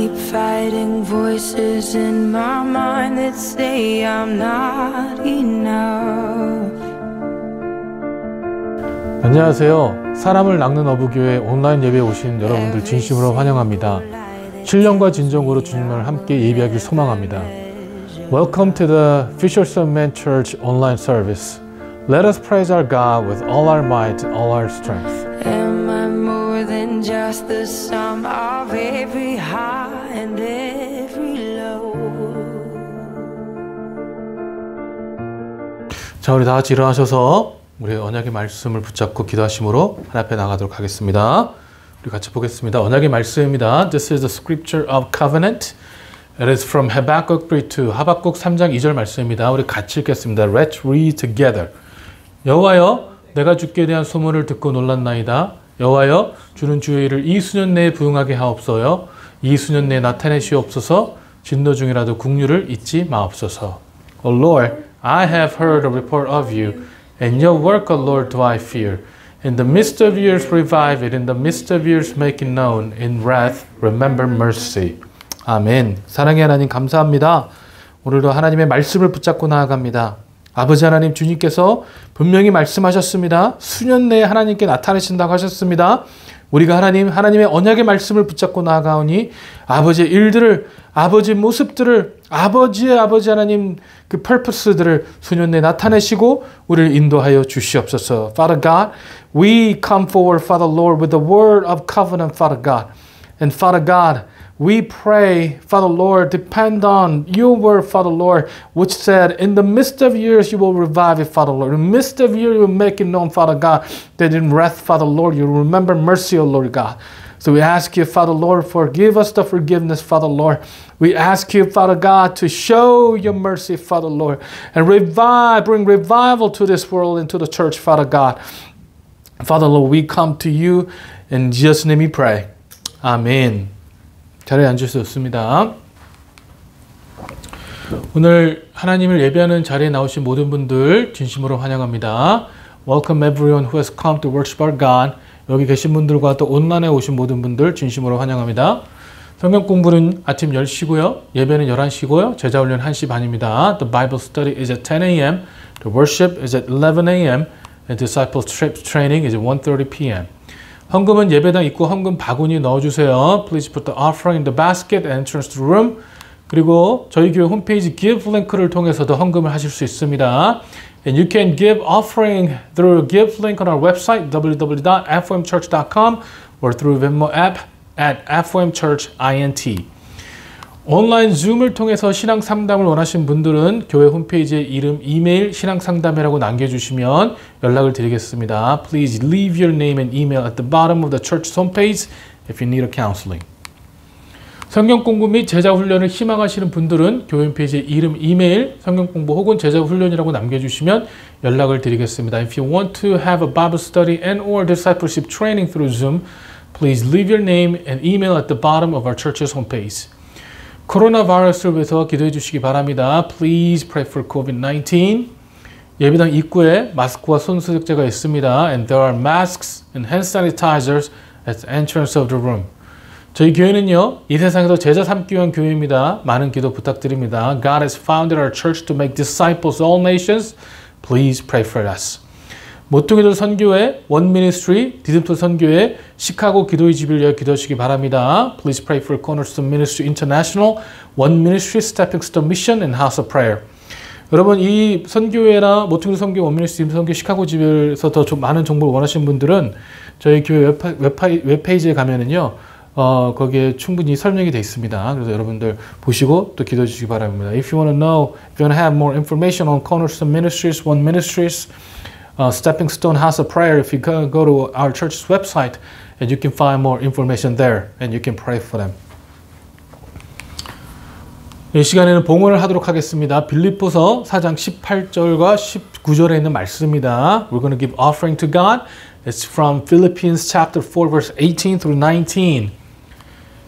keep fighting voices in my mind that say I'm not enough. 안녕하세요. 사람을 낚는 어부교회 온라인 예배에 오신 여러분들 진심으로 환영합니다. 신령과 진정으로 주님을 함께 예배하길 소망합니다. Welcome to the Fisherman Church online service. Let us praise our God with all our might, all our strength. Am I more than just the sum of every high and every low? 자, 우리 다 같이 일어나셔서 우리 언약의 말씀을 붙잡고 기도하심으로 하나님 앞에 나가도록 하겠습니다. 우리 같이 보겠습니다. 언약의 말씀입니다. This is the scripture of covenant. It is from Habakkuk 3:2. 하박국 3장 2절 말씀입니다. 우리 같이 읽겠습니다. Let's read together. 여호와여, 내가 주께 대한 소문을 듣고 놀랐나이다. 여호와여, 주는 주의 일을 이 수년 내에 부응하게 하옵소서. 이 수년 내에 나타내시옵소서. 진노 중이라도 국류를 잊지 마옵소서. O Lord, I have heard a report of you, and your work, O Lord, do I fear. In the midst of years revive it, in the midst of years make it known, in wrath remember mercy. 아멘. 사랑의 하나님 감사합니다. 오늘도 하나님의 말씀을 붙잡고 나아갑니다. 아버지 하나님, 주님께서 분명히 말씀하셨습니다. 수년 내에 하나님께 나타내신다고 하셨습니다. 우리가 하나님의 언약의 말씀을 붙잡고 나아가오니 아버지의 일들을, 아버지의 모습들을, 아버지 하나님 그 purpose들을 수년 내에 나타내시고 우리를 인도하여 주시옵소서. Father God, we come forward, Father Lord, with the word of covenant, Father God. And Father God, we pray, Father Lord, depend on your word, Father Lord, which said, in the midst of years you will revive it, Father Lord. In the midst of years you will make it known, Father God, that in wrath, Father Lord, you will remember mercy, O Lord God. So we ask you, Father Lord, forgive us the forgiveness, Father Lord. We ask you, Father God, to show your mercy, Father Lord, and bring revival to this world and to the church, Father God. Father Lord, we come to you in Jesus' name we pray. 아멘. 자리에 앉으셔도 좋습니다. 오늘 하나님을 예배하는 자리에 나오신 모든 분들 진심으로 환영합니다. Welcome everyone who has come to worship our God. 여기 계신 분들과 또 온라인에 오신 모든 분들 진심으로 환영합니다. 성경 공부는 아침 10시고요. 예배는 11시고요. 제자훈련 1시 반입니다. The Bible study is at 10 a.m. The worship is at 11 a.m. And discipleship training is at 1:30 p.m. 헌금은 예배당 입구 헌금 바구니 넣어주세요. Please put the offering in the basket at entrance to the room. 그리고 저희 교회 홈페이지 Give 링크를 통해서도 헌금을 하실 수 있습니다. And you can give offering through Give link on our website www.fomchurch.com or through Venmo app at fomchurchint. 온라인 줌을 통해서 신앙 상담을 원하신 분들은 교회 홈페이지에 이름, 이메일, 신앙 상담이라고 남겨주시면 연락을 드리겠습니다. Please leave your name and email at the bottom of the church homepage if you need a counseling. 성경 공부 및 제자 훈련을 희망하시는 분들은 교회 홈페이지에 이름, 이메일, 성경 공부 혹은 제자 훈련이라고 남겨주시면 연락을 드리겠습니다. If you want to have a Bible study and or discipleship training through Zoom, please leave your name and email at the bottom of our church's homepage. 코로나 바이러스를 위해서 기도해 주시기 바랍니다. Please pray for COVID-19. 예배당 입구에 마스크와 손소독제가 있습니다. And there are masks and hand sanitizers at the entrance of the room. 저희 교회는요, 이 세상에서 제자 삼기 위한 교회입니다. 많은 기도 부탁드립니다. God has founded our church to make disciples of all nations. Please pray for us. 모퉁이돌 선교회, 원 미니스트리, 디딤돌 선교회, 시카고 기도의 집을 위해 기도하시기 바랍니다. Please pray for Cornerstone Ministry International, 원 미니스트리, Stepping Stone Mission, and House of Prayer. 여러분, 이 선교회나 모퉁이돌 선교, 원 미니스트리, 선교, 시카고 집에서 더 많은 정보를 원하시는 분들은 저희 교회 웹페이지에 가면은요, 거기에 충분히 설명이 되어 있습니다. 그래서 여러분들 보시고 또 기도해 주시기 바랍니다. If you want to know, if you want to have more information on Cornerstone Ministries, One Ministries, Stepping Stone House of Prayer, if you go to our church's website, and you can find more information there, and you can pray for them. 이 시간에는 봉헌을 하도록 하겠습니다. 빌립보서 4장 18절과 19절에 있는 말씀입니다. We're going to give offering to God. It's from Philippians chapter 4, verse 18 through 19.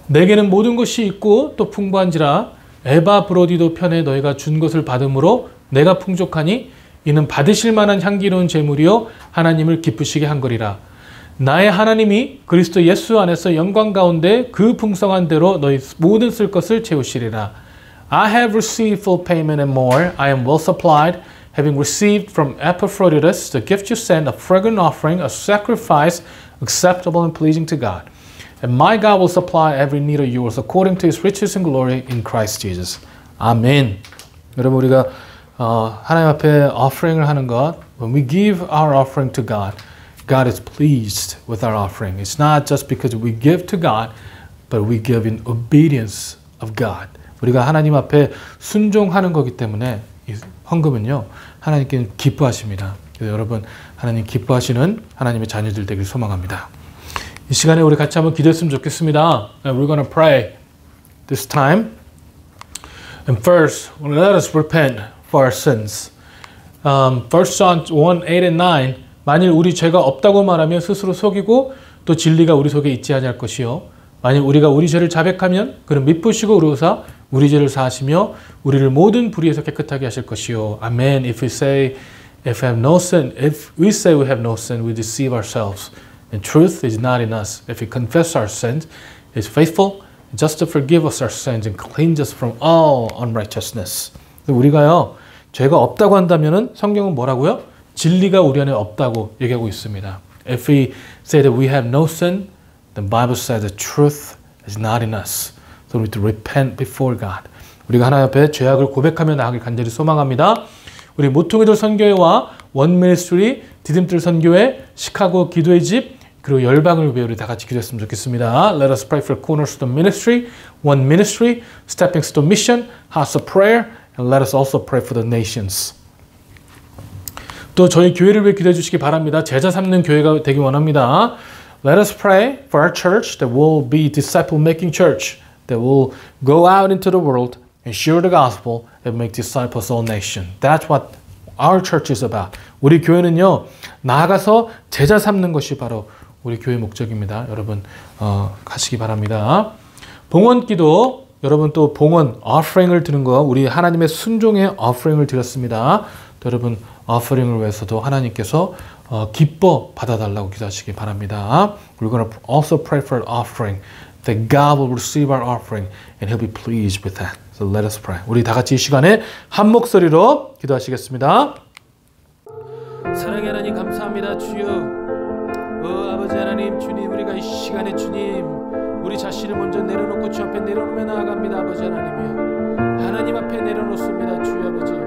내게는 모든 것이 있고 또 풍부한지라 에바브로디도 편에 너희가 준 것을 받음으로 내가 풍족하니 이는 받으실 만한 향기로운 제물이요 하나님을 기쁘시게 한 거리라. 나의 하나님이 그리스도 예수 안에서 영광 가운데 그 풍성한 대로 너희 모든 쓸 것을 채우시리라. I have received full payment and more. I am well supplied, having received from Epaphroditus the gift you sent, a fragrant offering, a sacrifice acceptable and pleasing to God. And my God will supply every need of yours according to His riches and glory in Christ Jesus. 아멘. 여러분 우리가 하나님 앞에 offering을 하는 것, when we give our offering to God, God is pleased with our offering. It's not just because we give to God, but we give in obedience of God. 우리가 하나님 앞에 순종하는 거기 때문에 이 헌금은요, 하나님께 기뻐하십니다. 그래서 여러분, 하나님 기뻐하시는 하나님의 자녀들 되길 소망합니다. 이 시간에 우리 같이 한번 기도했으면 좋겠습니다. We're going to pray this time. And first, let us repent for our sins. 1 John 1, 8 and 9 만일 우리 죄가 없다고 말하면 스스로 속이고 또 진리가 우리 속에 있지 아니할 것이요 만일 우리가 우리 죄를 자백하면 그는 미쁘시고 의로우사 우리 죄를 사하시며 우리를 모든 불의에서 깨끗하게 하실 것이요 아멘. If we say we have no sin, we deceive ourselves. And truth is not in us. If we confess our sins, He is faithful just to forgive us our sins and cleanse us from all unrighteousness. 우리가요 죄가 없다고 한다면은 성경은 뭐라고요? 진리가 우리 안에 없다고 얘기하고 있습니다. If we say that we have no sin, the Bible says the truth is not in us. So we need to repent before God. 우리가 하나님 앞에 죄악을 고백하며 나아가길 간절히 소망합니다. 우리 모퉁이들 선교회와 원 미니스트리, 디딤들 선교회, 시카고 기도의 집, 그리고 열방을 위해 우리 다 같이 기도했으면 좋겠습니다. Let us pray for Cornerstone Ministry, One Ministry, Stepping Stone Mission, House of Prayer, and let us also pray for the nations. 또 저희 교회를 위해 기도해 주시기 바랍니다. 제자 삼는 교회가 되기 원합니다. Let us pray for our church that will be disciple-making church, that will go out into the world and share the gospel and make disciples of all nations. That's what our church is about. 우리 교회는요, 나아가서 제자 삼는 것이 바로 우리 교회 목적입니다. 여러분 가시기 바랍니다. 봉헌기도 여러분 또 봉헌 offering을 드는 거 우리 하나님의 순종의 offering을 드렸습니다. 여러분 offering을 위해서도 하나님께서 기뻐 받아달라고 기도하시기 바랍니다. We're going to also pray for an offering that God will receive our offering and He'll be pleased with that. So let us pray. 우리 다 같이 이 시간에 한 목소리로 기도하시겠습니다. 사랑의 하나님 감사합니다. 주여 아버지 하나님 주님 우리가 이 시간에 주님 우리 자신을 먼저 내려놓고 주 앞에 내려놓으며 나아갑니다. 아버지 하나님이여 하나님 앞에 내려놓습니다. 주여 아버지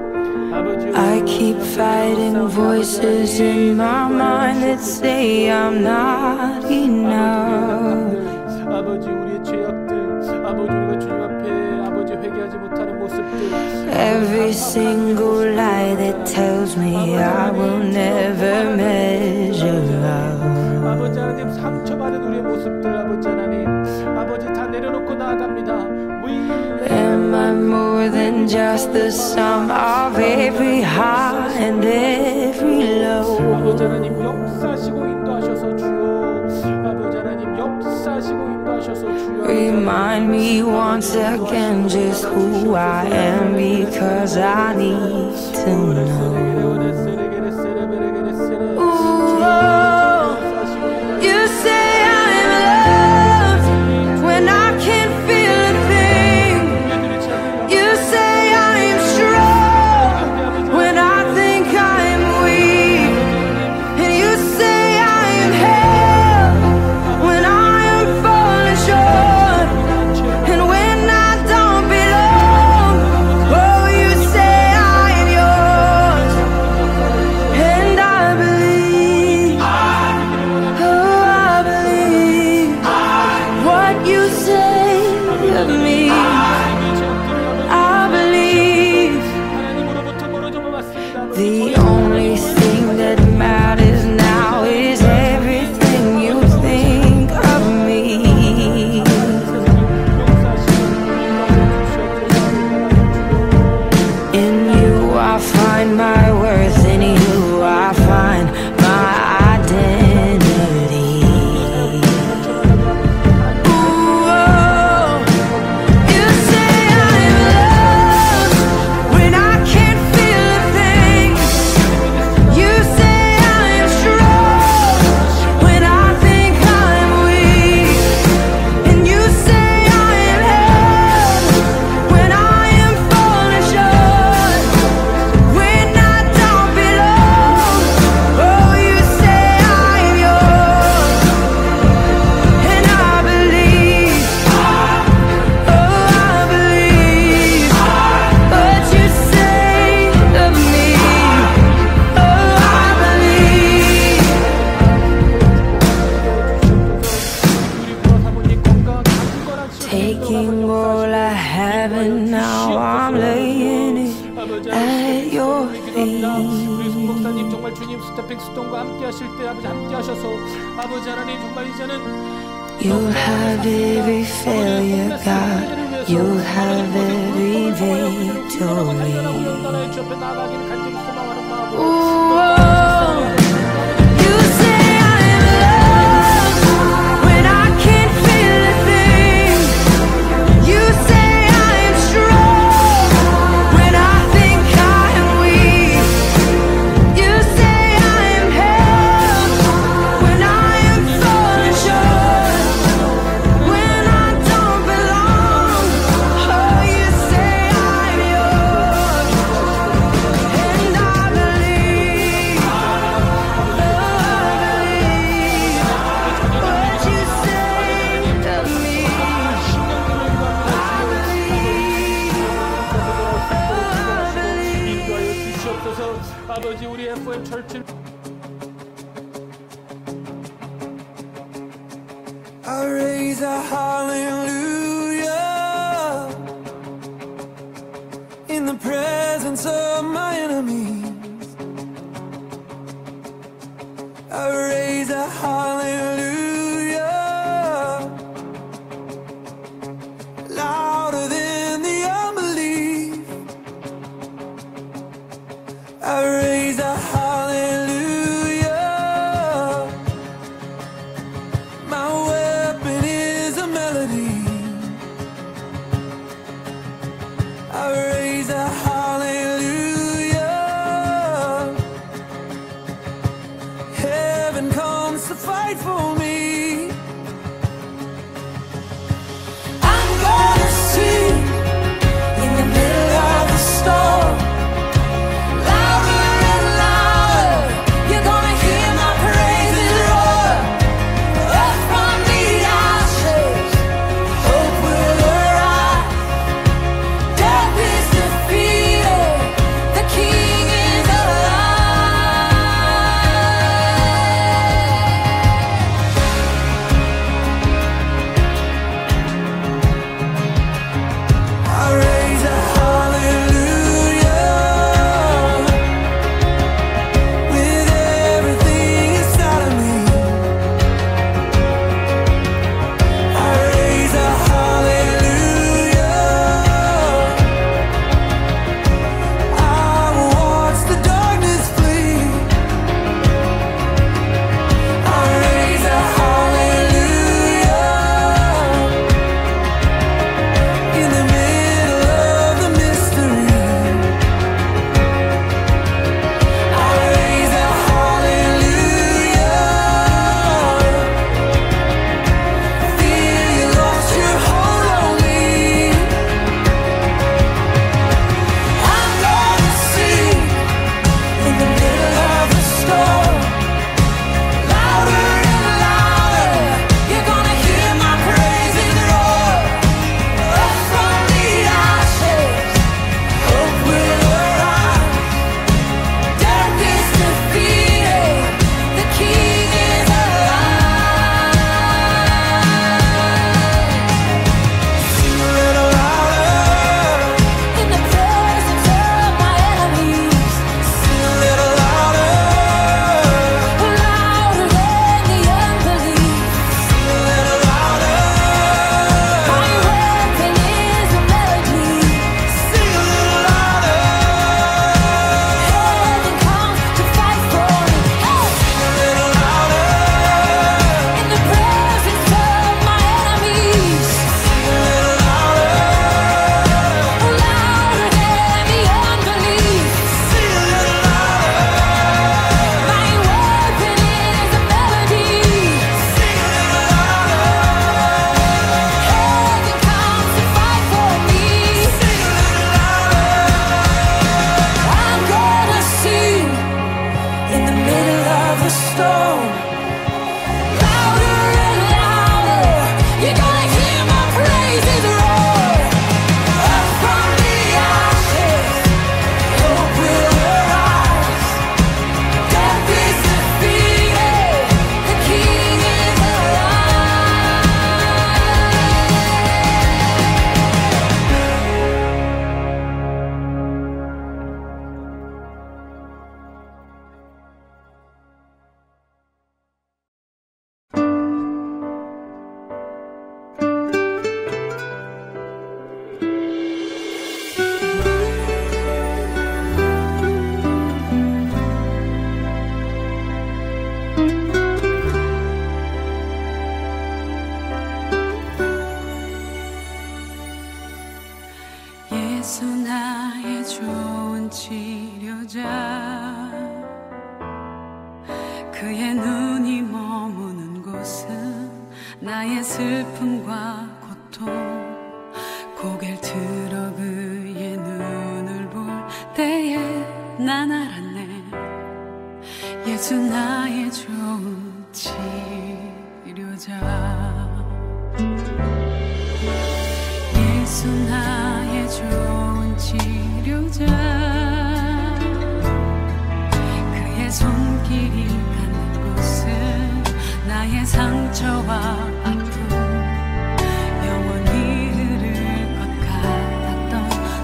I keep fighting voices in my mind that say I'm not enough. 아버지 우리의 죄악들 아버지 우리가 주님 앞에 아버지 회개하지 못하는 모습들 Every single lie that tells me I will never measure up. 아버지 하나님 상처받은 우리의 모습들 아버지 하나님 아버지 다 내려놓고 나아갑니다. Am I more than just the sum of every high and every low? 아버지 하나님 역사하시고 인도하셔서 주여 아버지 하나님 역사하시고 인도하셔서 주여 Remind me once again just who I am because I need to know. You say I'm loved when I can't feel a thing. You say I'm strong when I think I'm weak. And you say I am held when I am falling short. And when I don't belong, oh, you say I am yours. And I believe, oh, I believe what you say of me. I believe the only thing that matters now is everything you think of me. In you I find my worth, in you I find my identity. Ooh, oh, you say I'm loved when I can't feel a thing. You say I'm strong when I think heaven, now I'm laying it at your feet. 우리 송목사님 정말 주님 스태핑 스톤과 함께 하실 때 아버지 함께 하셔서 아버지 하나님 정말 이제는 You'll have every failure, God. You'll have every victory. Ooh, you say I'm loved when I can't feel a thing. You say I'm strong when I think I'm weak. You say I'm held when I am falling short. When I don't belong, oh, you say I'm yours, and I believe what you say to me. 인도하여 주시옵소서. 아버지 우리 FM 철치 I raise a hallelujah in the presence of my enemies. I raise a hallelujah louder than the unbelief. I raise a hallelujah. My weapon is a melody. I raise a hallelujah. Heaven 예수 나의 좋은 치료자 그의 눈이 머무는 곳은 나의 슬픔과 고통 고개를 들어 그의 눈을 볼 때에 난 알았네 예수 나의 좋은 치료자 예수 나의 좋은 치료자 그의 손길이 닿는 곳은 나의 상처와 아픔 영원히 흐를 것 같았던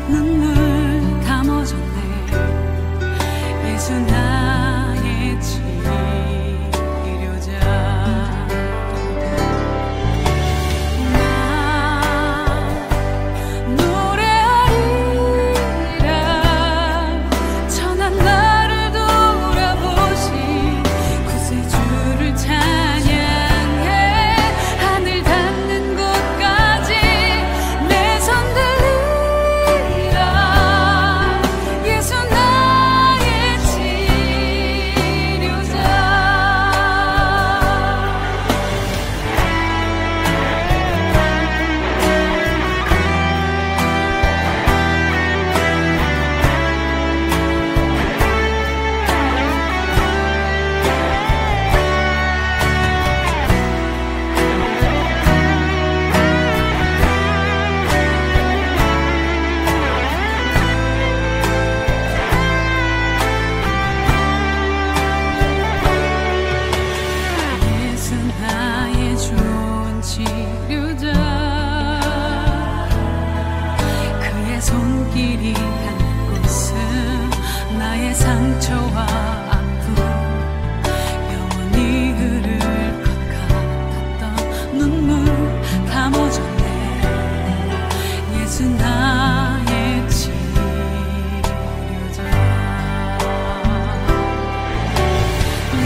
눈물 감아줬네 예수 나의 치료자 나 노래하리라 천한 나를 돌아보신 구세주를 찬양해 하늘 닿는 곳까지 내 손 들리라 예수 나의 치료자 예수 나의 좋은 치료자 그의 손길이 닿는 곳은 나의 상처와 아픔 영원히 흐를 것 같았던 눈물 감아줬네 예수 나의 치료자 나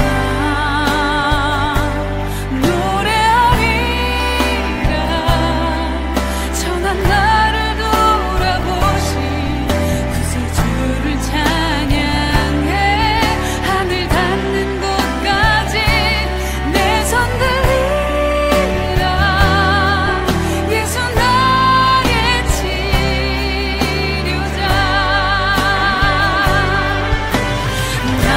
노래하리라 천한 나를 돌아보신 구세주를 찬양해 하늘 닿는 곳까지 내 손 들리라 예수 나의 치료자 나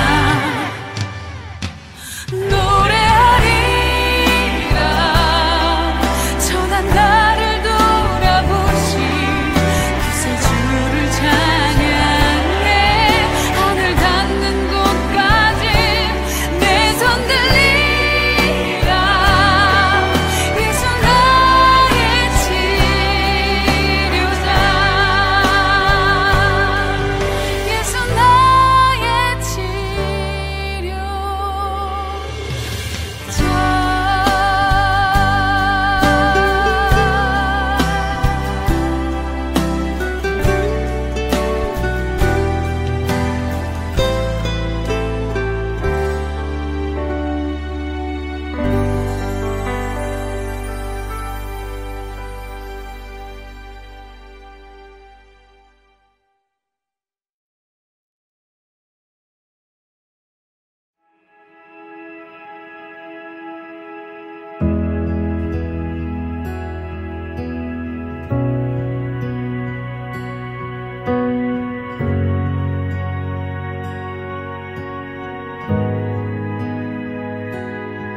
노래하리라 천한 나를 돌아보신 구세주를 찬양해 하늘 닿는 곳까지 내 손 들리라 예수 나의 치료자 예수 나의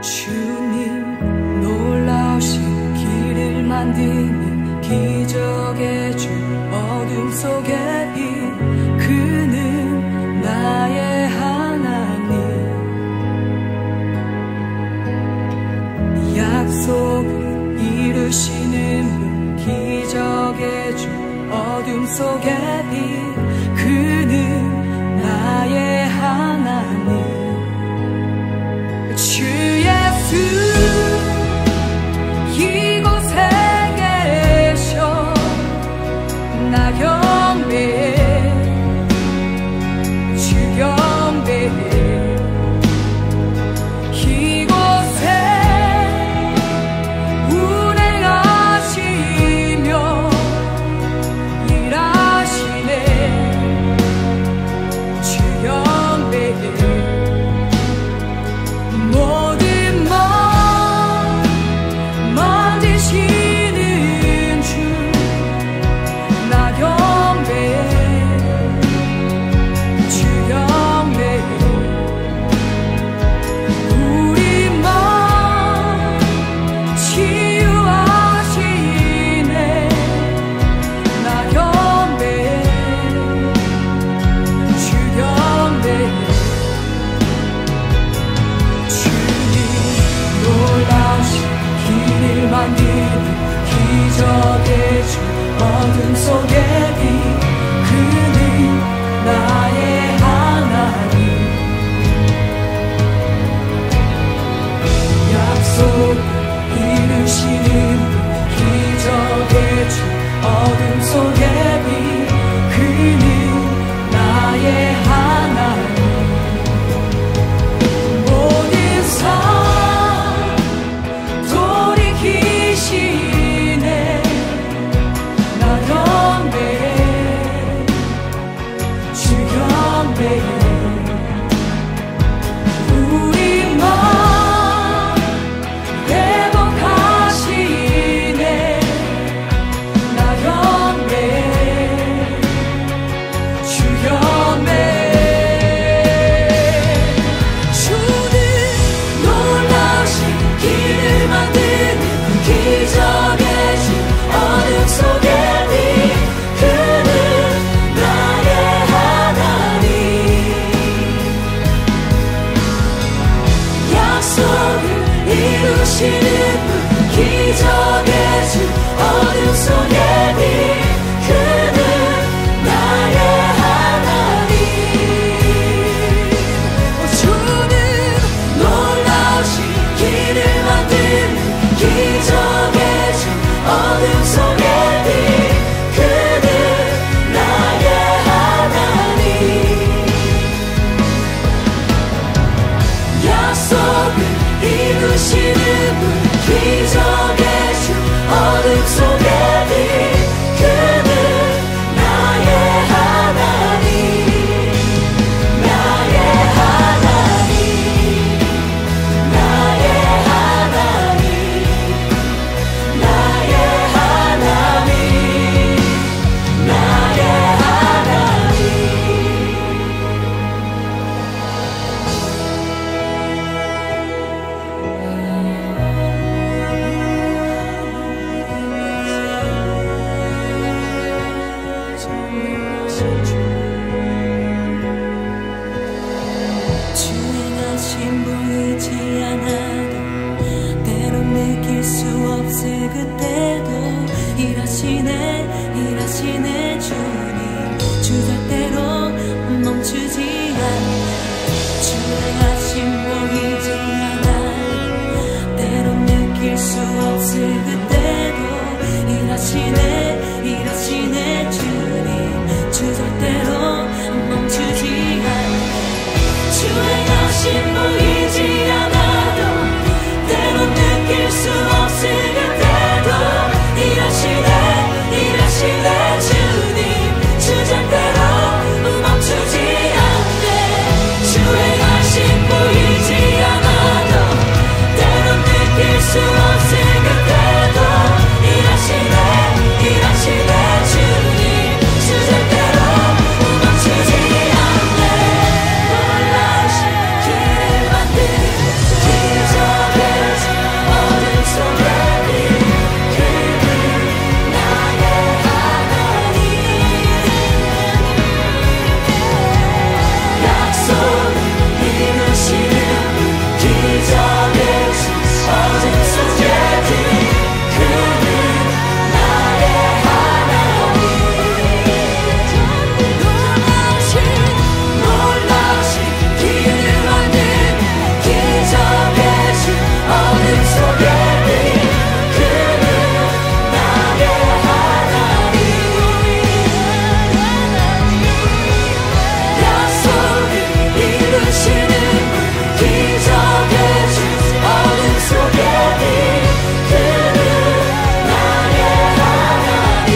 주님 놀라우신 길을 만드는 기적의 주 어둠 속의 빛 그는 나의 하나님 약속을 이루시는 분 기적의 주 어둠 속의 빛 그는 나의 하나님 주 예수 이곳에 계셔 나 경배해 주 경배해 이곳에 운행하시며 일하시 주행하신 보이지 않아도 때론 느낄 수 없을 그때도 일하시네 주님 주절대로 멈추지 않네 주행하신 보이지 않아도 때론 느낄 수 없을 그때도 일하시네 주님 주절대로 멈추지 않네 주행하신 보이지 않아도 때론 느낄 수 없을 그때도 일하시네 주님 주절대로 멈추지 않네 주행하신 보이지 않아도 때론 느낄 수 없을 그때도 일하시네 주님 주절대로 멈추지 않네 놀라신 길을 만든 기적의 어둠 속에 그는 나의 하나님 약속 이루시는 기적의 어둠 속에 그는 나의 하나님 놀라신 길을 만든 기적의 주 어둠 속에 그는 나의 하나님 약속을 이루시는 기적의 주 어둠 속에 그는 나의 하나님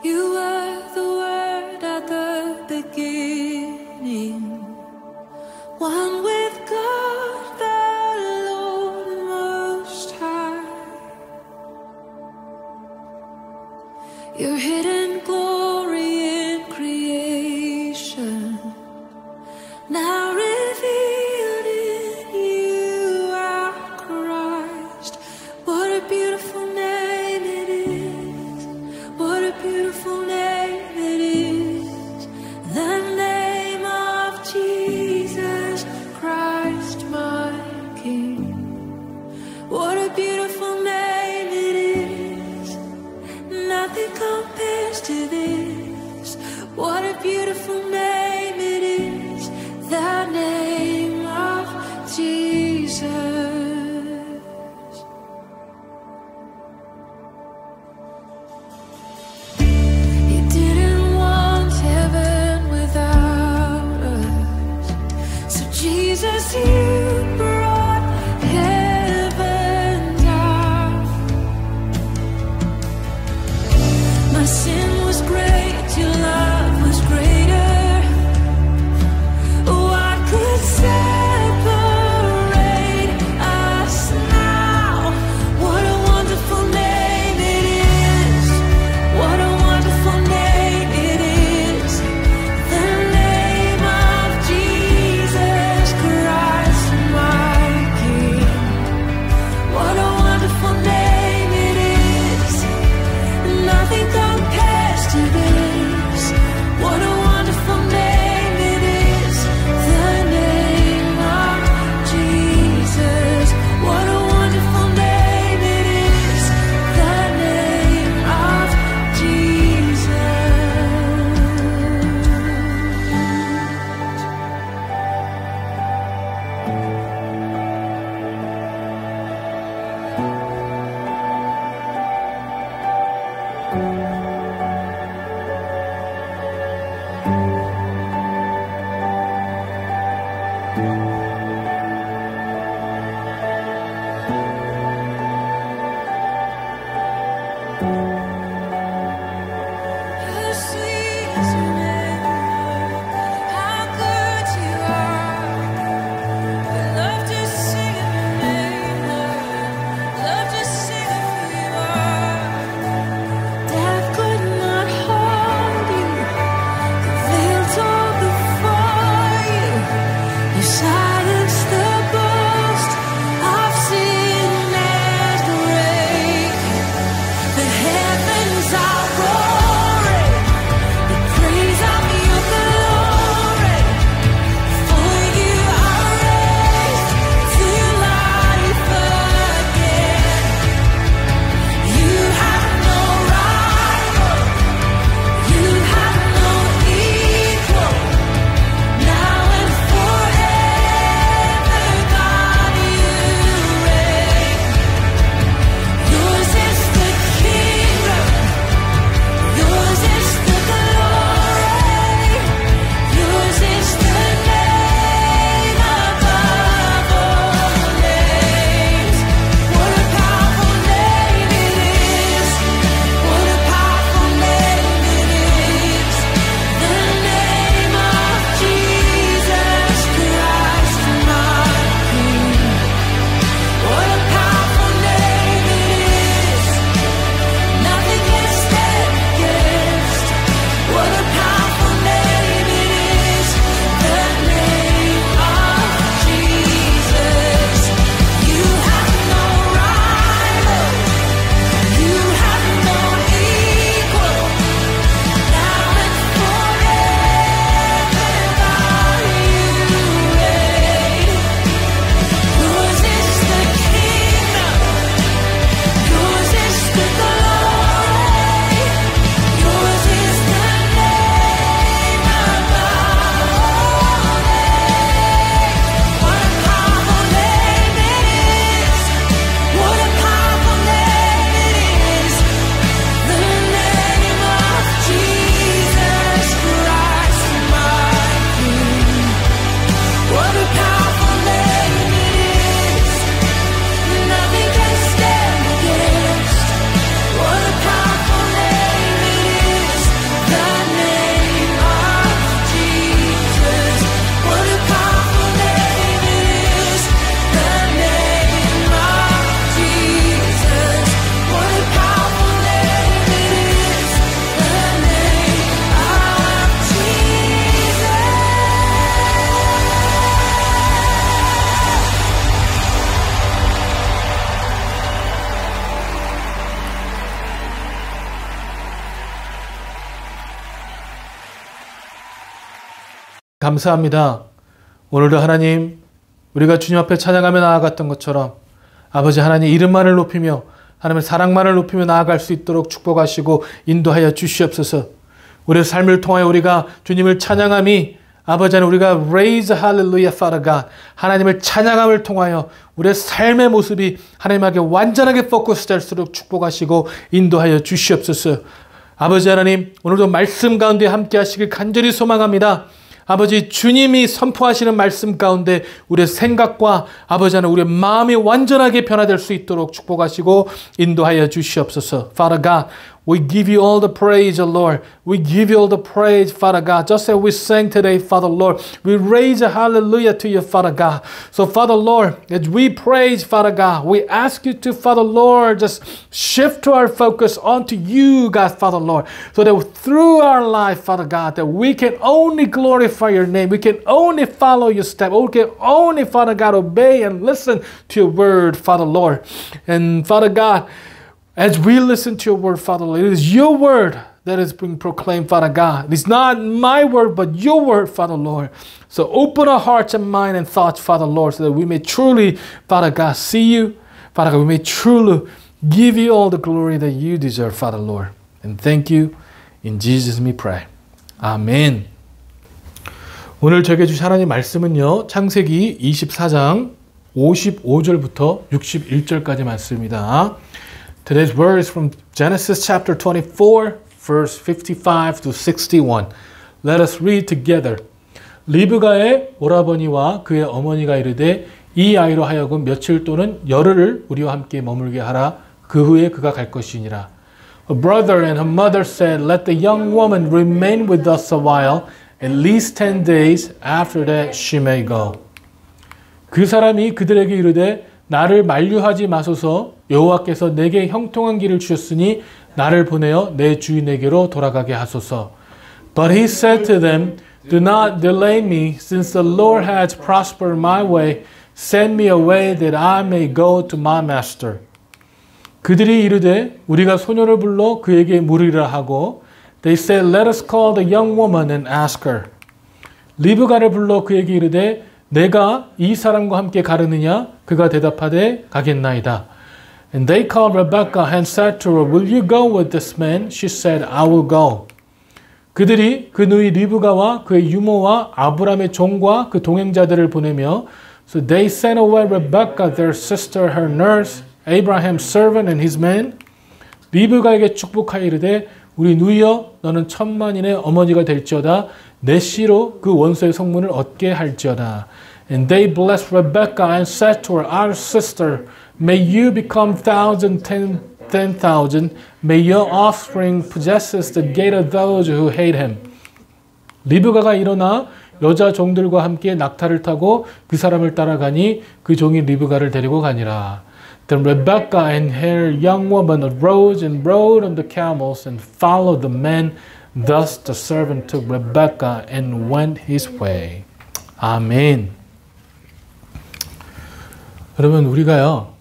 You were the Word at the beginning, one with God the Lord Most High. Your hidden glory in creation, now revealed in you, our Christ. What a beautiful name it is. What a beautiful name it is. The name of Jesus Christ, my King. What a beautiful name it is. Nothing compares to this. What a beautiful name it is. The name of Jesus. You didn't want heaven without us, so Jesus, you brought heaven down. My sin was great, your love was greater. What could separate us now? What a wonderful name it is. What a wonderful name it is. The name of Jesus Christ. How sweet is your name, how good you are. We love to sing of your name, Lord. Love to sing of who you are. Death could not hold you. The veil tore before you. You silenced the boast of sin and grave. The heavens are roaring, the praise of your glory. For you are raised to life again. You have no rival, you have no equal. Now and forever, God, you reign. Yours is the kingdom, yours is the glory, yours is the name above all names. What a powerful name it is! What a powerful name it is! The name of Jesus Christ, my King. What a powerful name it is! Nothing can stand against. What a powerful name it is! The name of Jesus. You have no rival, you have no equal. Now and forever, God, you reign. Yours is the kingdom, yours is the glory, yours is the name above all names. What a powerful name it is! What a powerful name it is! The name of Jesus Christ, my King. What a powerful name it is! Nothing can stand against. What a powerful name it is! The name of Jesus. What a powerful name it is! The name of Jesus. What a powerful name it is! The name of Jesus. 감사합니다. 오늘도 하나님, 우리가 주님 앞에 찬양하며 나아갔던 것처럼 아버지 하나님 이름만을 높이며 하나님의 사랑만을 높이며 나아갈 수 있도록 축복하시고 인도하여 주시옵소서. 우리의 삶을 통하여 우리가 주님을 찬양함이 아버지 하나님 우리가 raise hallelujah Father God 하나님을 찬양함을 통하여 우리의 삶의 모습이 하나님에게 완전하게 포커스 될수록 축복하시고 인도하여 주시옵소서. 아버지 하나님 오늘도 말씀 가운데 함께 하시길 간절히 소망합니다. 아버지 주님이 선포하시는 말씀 가운데 우리의 생각과 아버지 하나님 우리의 마음이 완전하게 변화될 수 있도록 축복하시고 인도하여 주시옵소서. Father God, we give you all the praise, Lord. We give you all the praise, Father God. Just as we sang today, Father Lord, we raise a hallelujah to you, Father God. So, Father Lord, as we praise, Father God, we ask you to, Father Lord, just shift our focus onto you, God, Father Lord, so that through our life, Father God, that we can only glorify your name. We can only follow your step. We can only, Father God, obey and listen to your word, Father Lord. And Father God, as we listen to your word, Father Lord, it is your word that is being proclaimed, Father God. It is not my word, but your word, Father Lord. So open our hearts and mind and thoughts, Father Lord, so that we may truly, Father God, see you. Father God, we may truly give you all the glory that you deserve, Father Lord. And thank you. In Jesus' name we pray. 아멘. 오늘 저에게 주신 하나님 말씀은요. 창세기 24장 55절부터 61절까지 말씀입니다. Today's word is from Genesis chapter 24, verse 55 to 61. Let us read together. 리브가의 오라버니와 그의 어머니가 이르되 이 아이로 하여금 며칠 또는 열흘을 우리와 함께 머물게 하라. 그 후에 그가 갈 것이니라. Her brother and her mother said, Let the young woman remain with us a while, at least 10 days. After that she may go. 그 사람이 그들에게 이르되 나를 만류하지 마소서. 여호와께서 내게 형통한 길을 주셨으니 나를 보내어 내 주인에게로 돌아가게 하소서. But he said to them, Do not delay me, since the Lord has prospered my way. Send me away that I may go to my master. 그들이 이르되 우리가 소녀를 불러 그에게 물으리라 하고 They said, Let us call the young woman and ask her. 리브가를 불러 그에게 이르되 내가 이 사람과 함께 가르느냐? 그가 대답하되 가겠나이다. And they called Rebekah and said to her, Will you go with this man? She said, I will go. 그들이 그 누이 리브가와 그의 유모와 아브람의 종과 그 동행자들을 보내며 So they sent away Rebekah, their sister, her nurse, Abraham's servant and his men. 리브가에게 축복하여 이르되 우리 누이여 너는 천만인의 어머니가 될지어다 내 씨로 그 원수의 성문을 얻게 할지어다. And they blessed Rebekah and said to her, Our sister, may you become 10,000. May your offspring possess the gate of those who hate him. 리브가가 일어나 여자 종들과 함께 낙타를 타고 그 사람을 따라가니 그 종이 리브가를 데리고 가니라. Then Rebekah and her young woman arose and rode on the camels and followed the men. Thus the servant took Rebekah and went his way. 아멘. 여러분 우리가요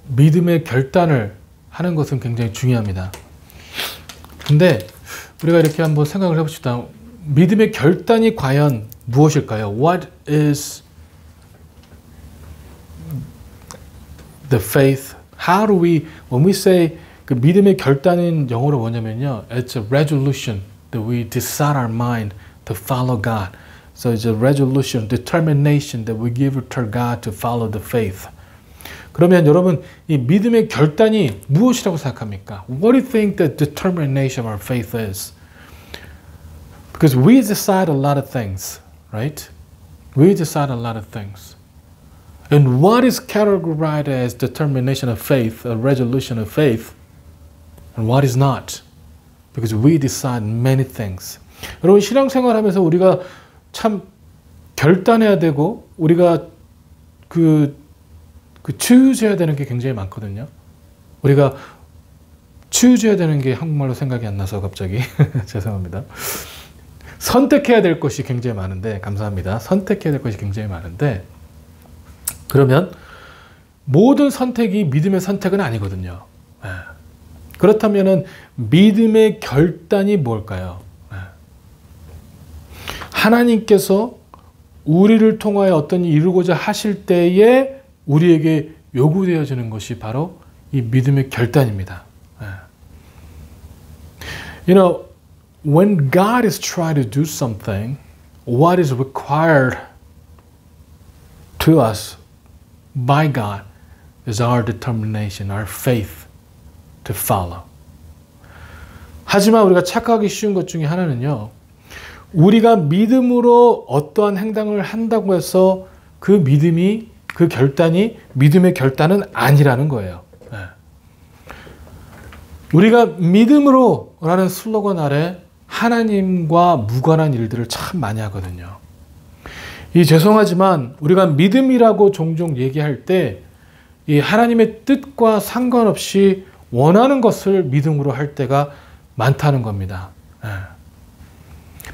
믿음의 결단을 하는 것은 굉장히 중요합니다. 근데 우리가 이렇게 한번 생각을 해봅시다. 믿음의 결단이 과연 무엇일까요? What is the faith? How do we, when we say 그 믿음의 결단은 영어로 뭐냐면요. It's a resolution that we decide our mind to follow God. So it's a resolution, determination that we give to God to follow the faith. 그러면 여러분 이 믿음의 결단이 무엇이라고 생각합니까? What do you think the determination of our faith is? Because we decide a lot of things, right? We decide a lot of things. And what is categorized as determination of faith, a resolution of faith, and what is not? Because we decide many things. 여러분 신앙생활하면서 우리가 참 결단해야 되고 우리가 그 choose 해야 되는 게 굉장히 많거든요. 우리가 choose 해야 되는 게 한국말로 생각이 안 나서 갑자기 죄송합니다. 선택해야 될 것이 굉장히 많은데 감사합니다. 선택해야 될 것이 굉장히 많은데 그러면 모든 선택이 믿음의 선택은 아니거든요. 그렇다면은 믿음의 결단이 뭘까요? 하나님께서 우리를 통하여 어떤 일을 이루고자 하실 때에 우리에게 요구되어지는 것이 바로 이 믿음의 결단입니다. You know, when God is trying to do something, what is required to us by God is our determination, our faith to follow. 하지만 우리가 착각하기 쉬운 것 중에 하나는요. 우리가 믿음으로 어떠한 행동을 한다고 해서 그 믿음이, 그 결단이 믿음의 결단은 아니라는 거예요. 우리가 믿음으로 라는 슬로건 아래 하나님과 무관한 일들을 참 많이 하거든요. 죄송하지만 우리가 믿음이라고 종종 얘기할 때 이 하나님의 뜻과 상관없이 원하는 것을 믿음으로 할 때가 많다는 겁니다.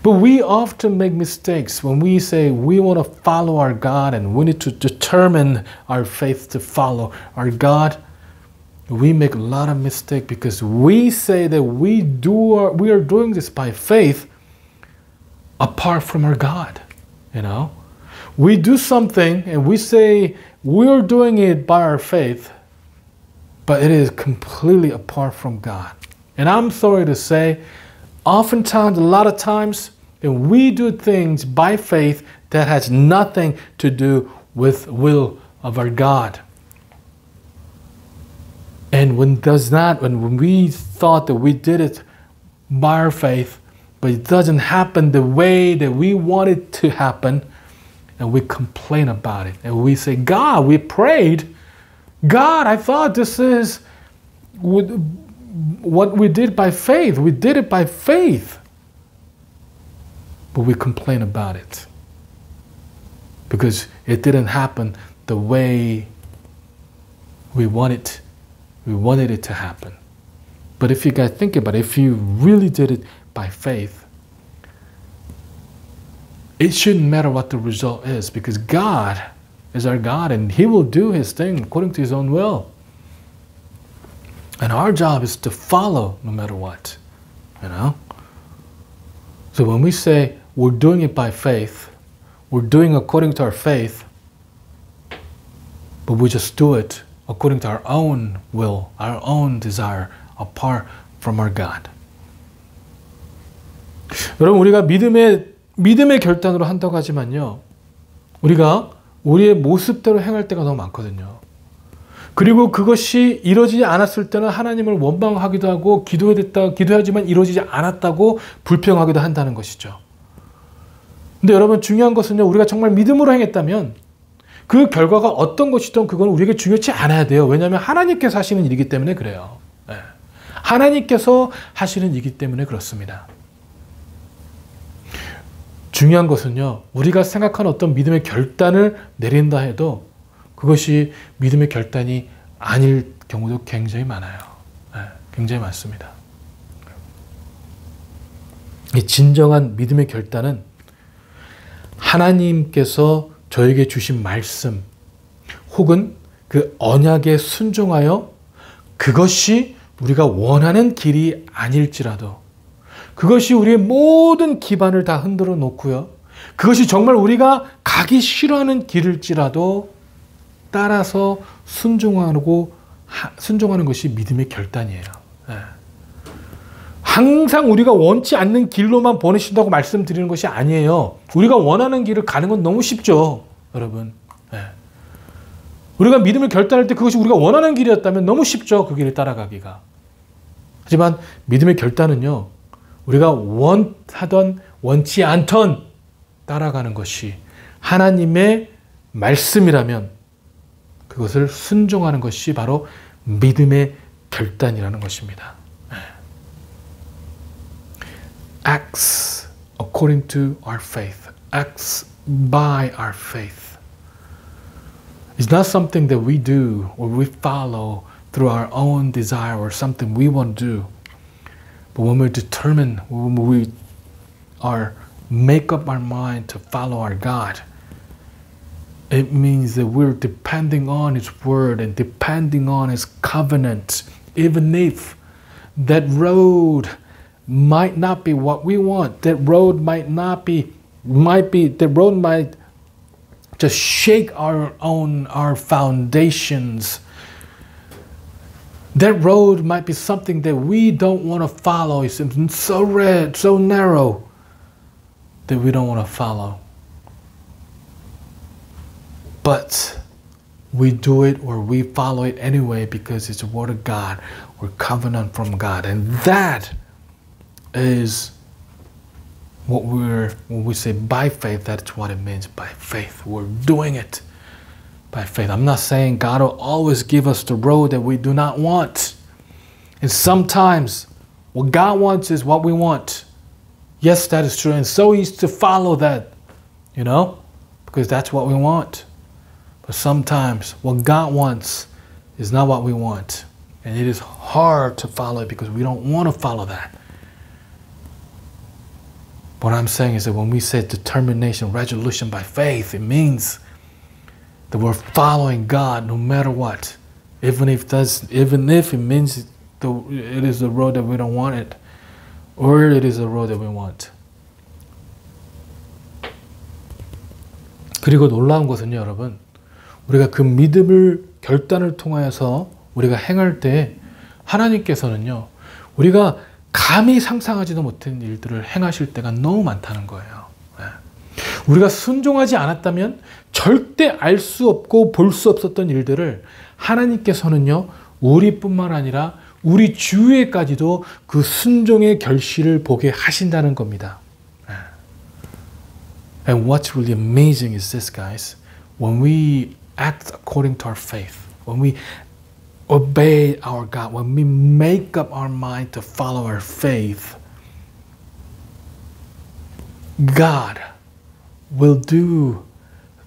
But we often make mistakes when we say we want to follow our God and we need to determine our faith to follow our God. We make a lot of mistakes because we say that we are doing this by faith apart from our God. You know, we do something and we say we're doing it by our faith, but it is completely apart from God. And I'm sorry to say, oftentimes, a lot of times, and we do things by faith that has nothing to do with the will of our God. And when we thought that we did it by our faith, but it doesn't happen the way that we want it to happen, and we complain about it. And we say, God, we prayed. God, I thought this is what we did by faith. We did it by faith. But we complain about it because it didn't happen the way we wanted it to happen. But if you guys think about it, if you really did it by faith, it shouldn't matter what the result is, because God is our God and He will do His thing according to His own will. And our job is to follow no matter what, you know? So when we say we're doing it by faith, we're doing according to our faith, but we just do it according to our own will, our own desire, apart from our God. 여러분, 우리가 믿음의 결단으로 한다고 하지만요, 우리가 우리의 모습대로 행할 때가 너무 많거든요. 그리고 그것이 이루어지지 않았을 때는 하나님을 원망하기도 하고 기도하지만 이루어지지 않았다고 불평하기도 한다는 것이죠. 근데 여러분, 중요한 것은요, 우리가 정말 믿음으로 행했다면 그 결과가 어떤 것이든 그건 우리에게 중요치 않아야 돼요. 왜냐하면 하나님께서 하시는 일이기 때문에 그래요. 네. 하나님께서 하시는 일이기 때문에 그렇습니다. 중요한 것은요, 우리가 생각하는 어떤 믿음의 결단을 내린다 해도 그것이 믿음의 결단이 아닐 경우도 굉장히 많아요. 네, 굉장히 많습니다. 이 진정한 믿음의 결단은 하나님께서 저에게 주신 말씀 혹은 그 언약에 순종하여 그것이 우리가 원하는 길이 아닐지라도, 그것이 우리의 모든 기반을 다 흔들어 놓고요, 그것이 정말 우리가 가기 싫어하는 길일지라도 따라서 순종하는 것이 믿음의 결단이에요. 네. 항상 우리가 원치 않는 길로만 보내신다고 말씀드리는 것이 아니에요. 우리가 원하는 길을 가는 건 너무 쉽죠, 여러분. 네. 우리가 믿음을 결단할 때 그것이 우리가 원하는 길이었다면 너무 쉽죠, 그 길을 따라가기가. 하지만 믿음의 결단은요, 우리가 원하던 원치 않던 따라가는 것이 하나님의 말씀이라면 그것을 순종하는 것이 바로 믿음의 결단이라는 것입니다. Acts according to our faith. Acts by our faith. It's not something that we do or we follow through our own desire or something we want to do. But when we're determined, when we make up our mind to follow our God, it means that we're depending on His Word and depending on His covenant, even if that road might not be what we want. That road might just shake our foundations. That road might be something that we don't want to follow. It's so red, so narrow that we don't want to follow. But we do it or we follow it anyway because it's the Word of God or covenant from God. And that is when we say by faith, that's what it means by faith. We're doing it by faith. I'm not saying God will always give us the road that we do not want. And sometimes what God wants is what we want. Yes, that is true. And so He's to follow that, you know, because that's what we want. But sometimes what God wants is not what we want. And it is hard to follow it because we don't want to follow that. What I'm saying is that when we say determination, resolution by faith, it means that we're following God no matter what. Even if it means it is the road that we don't want it, or it is the road that we want. 그리고 놀라운 것은요, 여러분, 우리가 그 믿음을 결단을 통하여서 우리가 행할 때 하나님께서는요, 우리가 감히 상상하지도 못한 일들을 행하실 때가 너무 많다는 거예요. 네. 우리가 순종하지 않았다면 절대 알 수 없고 볼 수 없었던 일들을 하나님께서는요, 우리뿐만 아니라 우리 주위에까지도 그 순종의 결실을 보게 하신다는 겁니다. And what's really amazing is this, guys. When we act according to our faith, when we obey our God, when we make up our mind to follow our faith, God will do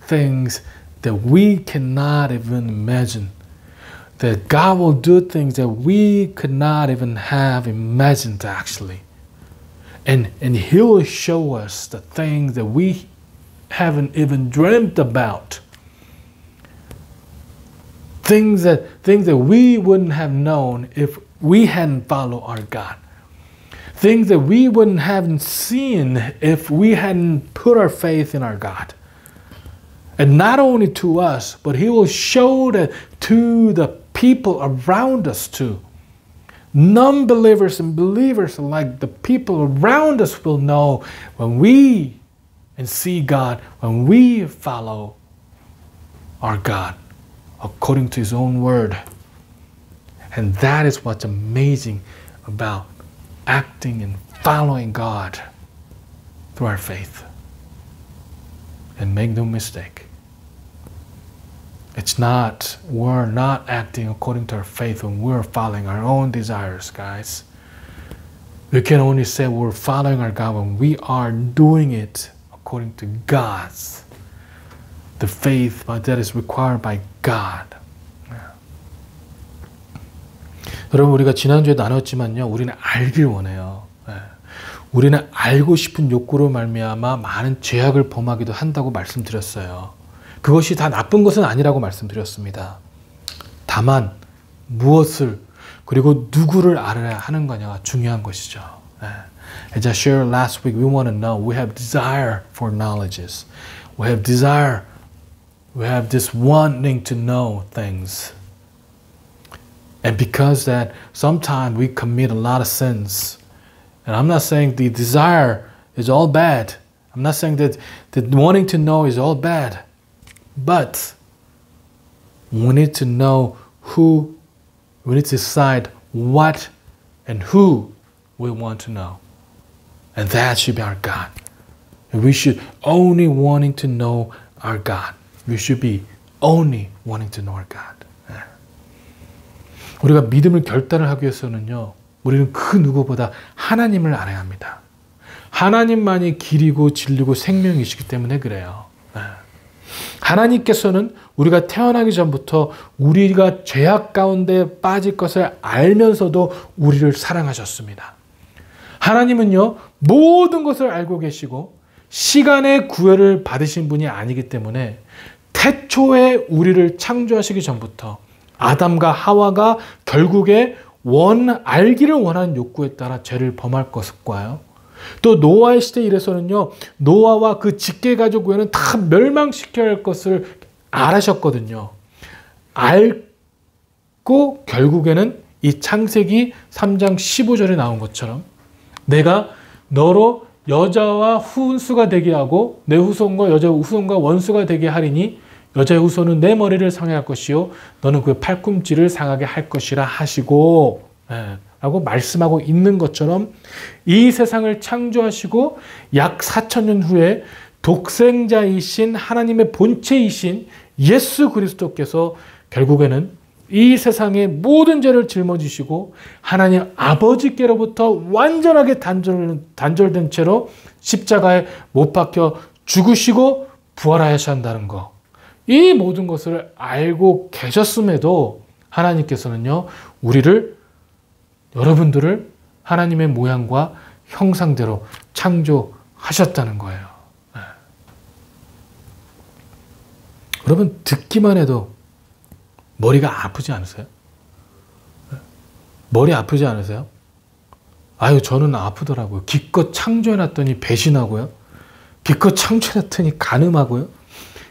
things that we cannot even imagine. That God will do things that we could not even have imagined actually. And He will show us the things that we haven't even dreamt about. Things that we wouldn't have known if we hadn't followed our God. Things that we wouldn't have seen if we hadn't put our faith in our God. And not only to us, but He will show that to the people around us too. Non-believers and believers alike, the people around us will know when we and see God, when we follow our God according to His own word. And that is what's amazing about acting and following God through our faith. And make no mistake, we're not acting according to our faith when we're following our own desires, guys. We can only say we're following our God when we are doing it according to God's, the faith that is required by God. 여러분, 우리가 지난주에 나눴지만요, 우리는 알길 원해요. 우리는 알고 싶은 욕구로 말미암아 많은 죄악을 범하기도 한다고 말씀드렸어요. 그것이 다 나쁜 것은 아니라고 말씀드렸습니다. 다만 무엇을 그리고 누구를 알아야 하는 거냐가 중요한 것이죠. As I shared last week, we want to know. We have desire for knowledges. We have desire. We have this wanting to know things. And because that, sometimes we commit a lot of sins. And I'm not saying the desire is all bad. I'm not saying that wanting to know is all bad. But we need to know who, we need to decide what and who we want to know. And that should be our God. And we should only wanting to know our God. We should be only wanting to know our God. 우리가 믿음을 결단을 하기 위해서는요, 우리는 그 누구보다 하나님을 알아야 합니다. 하나님만이 길이고 진리고 생명이시기 때문에 그래요. 하나님께서는 우리가 태어나기 전부터 우리가 죄악 가운데 빠질 것을 알면서도 우리를 사랑하셨습니다. 하나님은요, 모든 것을 알고 계시고 시간의 구애를 받으신 분이 아니기 때문에 태초에 우리를 창조하시기 전부터 아담과 하와가 결국에 알기를 원하는 욕구에 따라 죄를 범할 것과요. 또 노아의 시대에 이래서는요, 노아와 그 직계가족 외에는 다 멸망시켜야 할 것을 알으셨거든요. 알고 결국에는 이 창세기 3장 15절에 나온 것처럼 내가 너로 여자와 후손수가 되게 하고 내 후손과 여자 후손과 원수가 되게 하리니 여자의 후손은 내 머리를 상할 것이요 너는 그의 팔꿈치를 상하게 할 것이라 하시고 라고 말씀하고 있는 것처럼 이 세상을 창조하시고 약 4,000년 후에 독생자이신 하나님의 본체이신 예수 그리스도께서 결국에는 이 세상의 모든 죄를 짊어지시고 하나님 아버지께로부터 완전하게 단절된 채로 십자가에 못 박혀 죽으시고 부활하셔야 한다는 것. 이 모든 것을 알고 계셨음에도 하나님께서는요, 여러분들을 하나님의 모양과 형상대로 창조하셨다는 거예요. 여러분, 듣기만 해도 머리가 아프지 않으세요? 머리 아프지 않으세요? 아유, 저는 아프더라고요. 기껏 창조해놨더니 배신하고요. 기껏 창조해놨더니 간음하고요.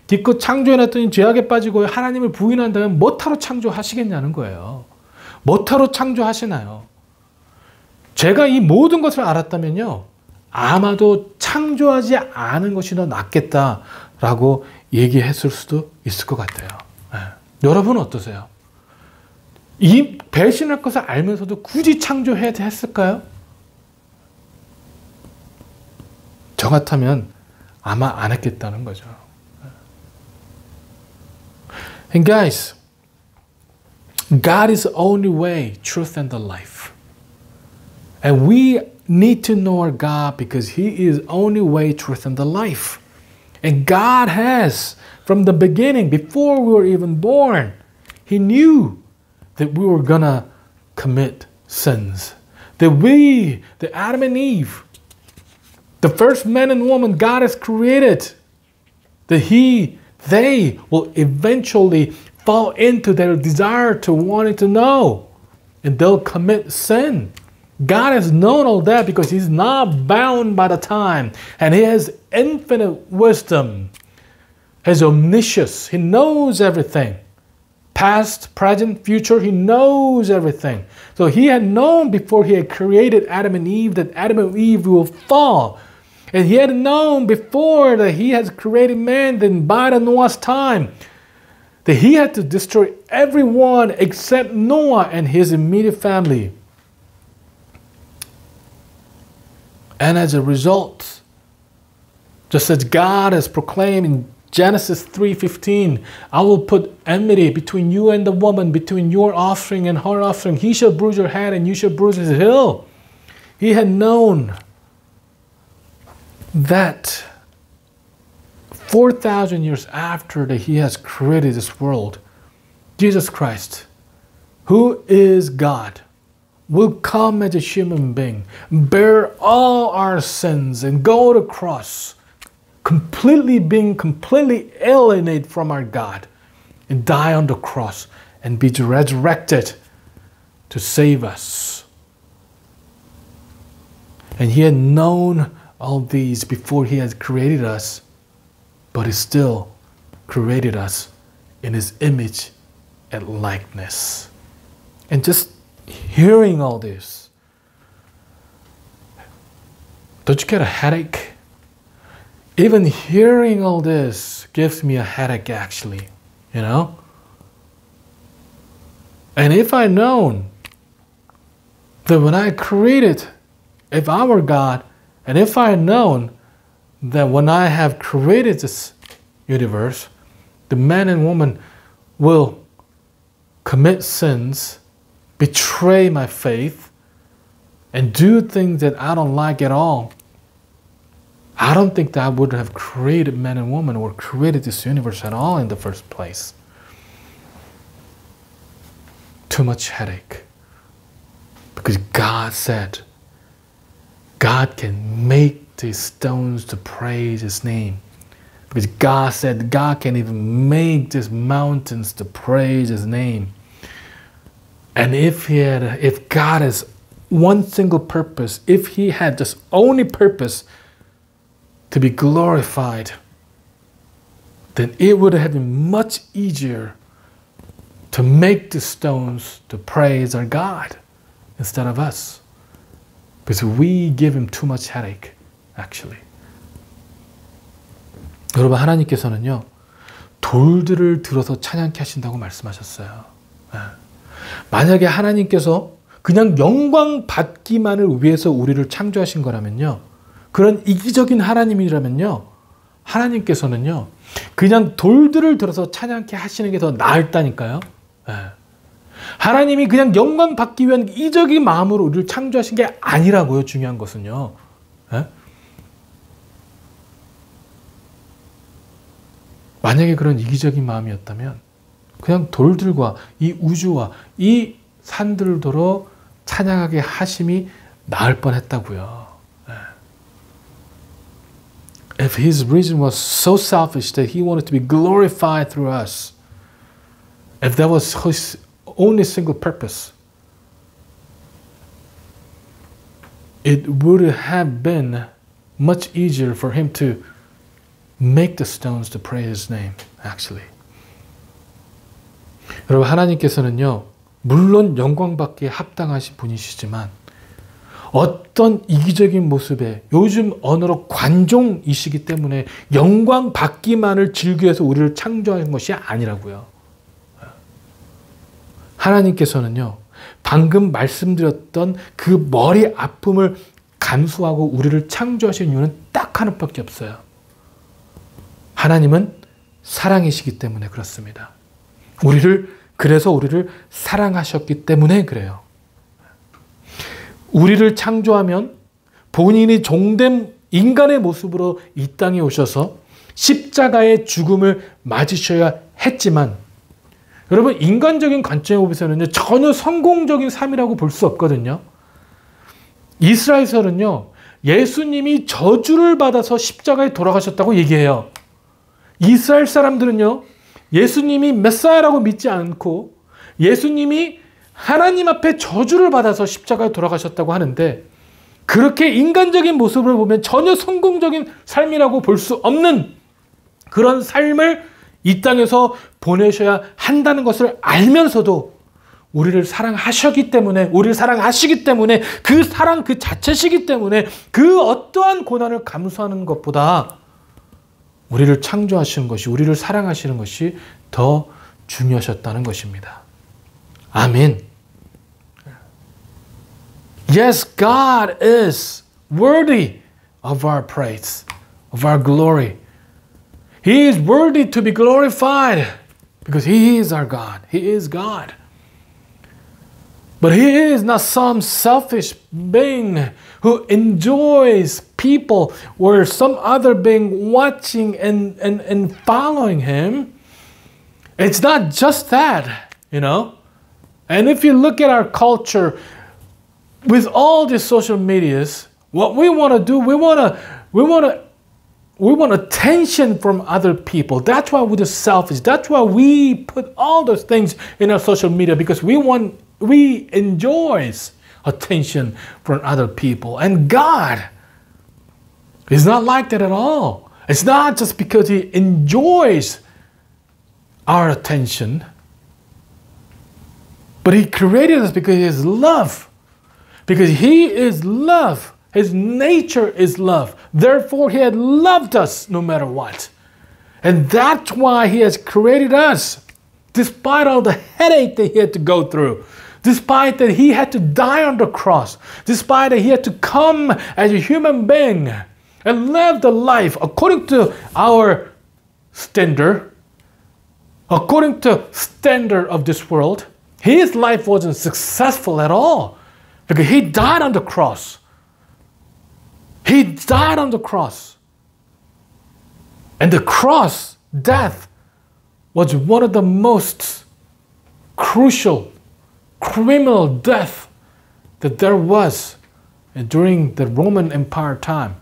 기껏 창조해놨더니 죄악에 빠지고 하나님을 부인한다면 뭐하러 창조하시겠냐는 거예요. 뭐하러 창조하시나요? 제가 이 모든 것을 알았다면요, 아마도 창조하지 않은 것이 더 낫겠다라고 얘기했을 수도 있을 것 같아요. 여러분은 어떠세요? 이 배신할 것을 알면서도 굳이 창조해야 했을까요? 저 같으면 아마 안 했겠다는 거죠. And guys, God is the only way, truth, and the life. And we need to know our God because He is the only way, truth, and the life. And God has, from the beginning, before we were even born, He knew that we were gonna commit sins. That we, the Adam and Eve, the first man and woman God has created, that they will eventually fall into their desire to wanting to know, and they'll commit sin. God has known all that because He's not bound by the time, and He has infinite wisdom, His omniscience. He knows everything. Past, present, future, He knows everything. So He had known before He had created Adam and Eve that Adam and Eve will fall. And He had known before that He has created man, then by the Noah's time, that He had to destroy everyone except Noah and his immediate family. And as a result, just as God has proclaimed in Genesis 3:15, I will put enmity between you and the woman, between your offspring and her offspring. He shall bruise your head and you shall bruise his heel. He had known that 4,000 years after that He has created this world, Jesus Christ, who is God, will come as a human being, bear all our sins and go to the cross, being completely alienated from our God, and die on the cross and be resurrected to save us. And He had known all these before He had created us, but He still created us in His image and likeness. And just hearing all this, don't you get a headache? Even hearing all this gives me a headache, actually, you know? And if I'd known that when I created, if I were God, and if I had known that when I have created this universe, the man and woman will commit sins, betray my faith, and do things that I don't like at all, I don't think that I would have created man and woman or created this universe at all in the first place. Too much headache. Because God said, God can make these stones to praise His name. Because God said God can even make these mountains to praise His name. And if God has one single purpose, if He had just only purpose to be glorified, then it would have been much easier to make the stones to praise our God instead of us. Because we give Him too much headache, actually. 여러분, 하나님께서는요, 돌들을 들어서 찬양케 하신다고 말씀하셨어요. 만약에 하나님께서 그냥 영광 받기만을 위해서 우리를 창조하신 거라면요, 그런 이기적인 하나님이라면요, 하나님께서는요, 그냥 돌들을 들어서 찬양케 하시는 게 더 나을다니까요. 하나님이 그냥 영광 받기 위한 이기적인 마음으로 우리를 창조하신 게 아니라고요. 중요한 것은요. 만약에 그런 이기적인 마음이었다면 그냥 돌들과 이 우주와 이 산들을 들어 찬양하게 하심이 나을 뻔했다고요. If His reason was so selfish that He wanted to be glorified through us, if that was His only single purpose, it would have been much easier for Him to make the stones to praise His name, actually. 여러분, 하나님께서는요, 물론 영광받기에 합당하신 분이시지만 어떤 이기적인 모습에 요즘 언어로 관종이시기 때문에 영광받기만을 즐기기 위해서 우리를 창조한 것이 아니라고요. 하나님께서는요, 방금 말씀드렸던 그 머리 아픔을 감수하고 우리를 창조하신 이유는 딱 하나밖에 없어요. 하나님은 사랑이시기 때문에 그렇습니다. 그래서 우리를 사랑하셨기 때문에 그래요. 우리를 창조하면 본인이 종된 인간의 모습으로 이 땅에 오셔서 십자가의 죽음을 맞으셔야 했지만, 여러분, 인간적인 관점에 보면요, 전혀 성공적인 삶이라고 볼 수 없거든요. 이스라엘에서는요, 예수님이 저주를 받아서 십자가에 돌아가셨다고 얘기해요. 이스라엘 사람들은요, 예수님이 메사야라고 믿지 않고 예수님이 하나님 앞에 저주를 받아서 십자가에 돌아가셨다고 하는데, 그렇게 인간적인 모습을 보면 전혀 성공적인 삶이라고 볼 수 없는 그런 삶을 이 땅에서 보내셔야 한다는 것을 알면서도 우리를 사랑하시기 때문에 그 사랑 그 자체시기 때문에 그 어떠한 고난을 감수하는 것보다 우리를 창조하시는 것이, 우리를 사랑하시는 것이 더 중요하셨다는 것입니다. 아멘. Yes, God is worthy of our praise, of our glory. He is worthy to be glorified because He is our God. He is God. But He is not some selfish being who enjoys people or some other being watching and following Him. It's not just that, you know. And if you look at our culture, with all these social medias, what we want to do, we want attention from other people. That's why we're just selfish. That's why we put all those things in our social media, because we enjoy attention from other people. And God is not like that at all. It's not just because He enjoys our attention, but He created us because He is love. Because He is love. His nature is love. Therefore, He had loved us no matter what. And that's why He has created us. Despite all the headache that He had to go through. Despite that He had to die on the cross. Despite that He had to come as a human being and live the life according to our standard. According to standard of this world. His life wasn't successful at all. Because He died on the cross. He died on the cross. And the cross, death, was one of the most crucial, criminal death that there was during the Roman Empire time.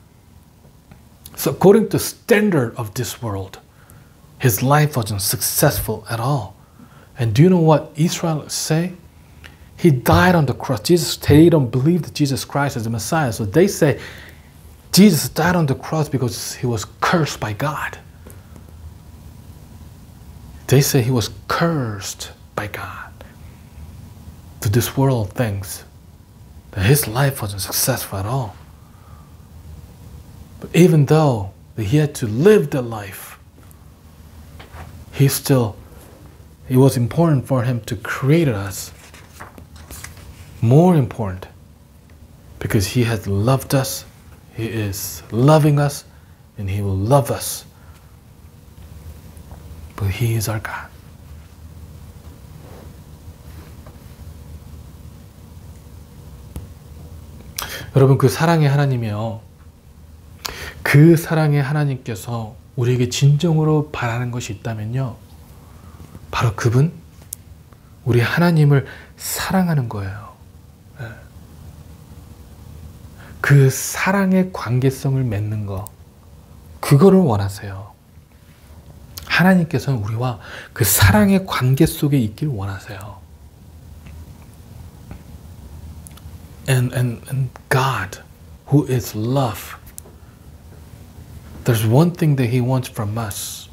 So according to standard of this world, His life wasn't successful at all. And do you know what Israel say? He died on the cross. They don't believe that Jesus Christ is the Messiah. So they say Jesus died on the cross because He was cursed by God. They say He was cursed by God. To this world thinks that His life wasn't successful at all. But even though He had to live the life, it was important for Him to create us. More important, because He has loved us, He is loving us, and He will love us. But He is our God. 여러분, 그 사랑의 하나님이요. 그 사랑의 하나님께서 우리에게 진정으로 바라는 것이 있다면요. 바로 그분, 우리 하나님을 사랑하는 거예요. 그 사랑의 관계성을 맺는 거, 그거를 원하세요. 하나님께서는 우리와 그 사랑의 관계 속에 있길 원하세요. And God, who is love, there's one thing that He wants from us,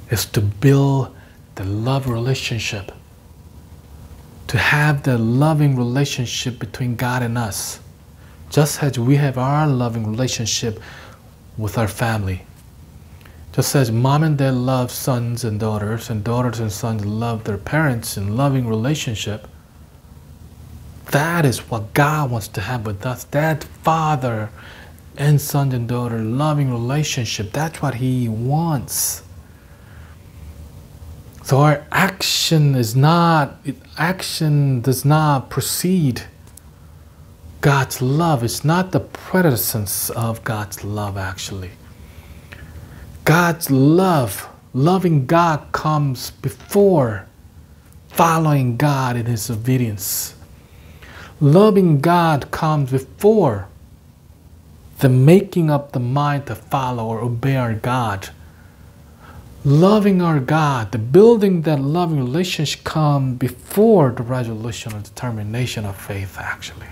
is to build the love relationship, to have the loving relationship between God and us, just as we have our loving relationship with our family. Just as mom and dad love sons and daughters and sons love their parents in loving relationship, that is what God wants to have with us. That father and son and daughter loving relationship, that's what He wants. So our action does not precede God's love. It's not the presence of God's love actually. God's love, loving God comes before following God in His obedience. Loving God comes before the making up the mind to follow or obey our God. Loving our God, the building that loving relationship comes before the resolution or determination of faith actually.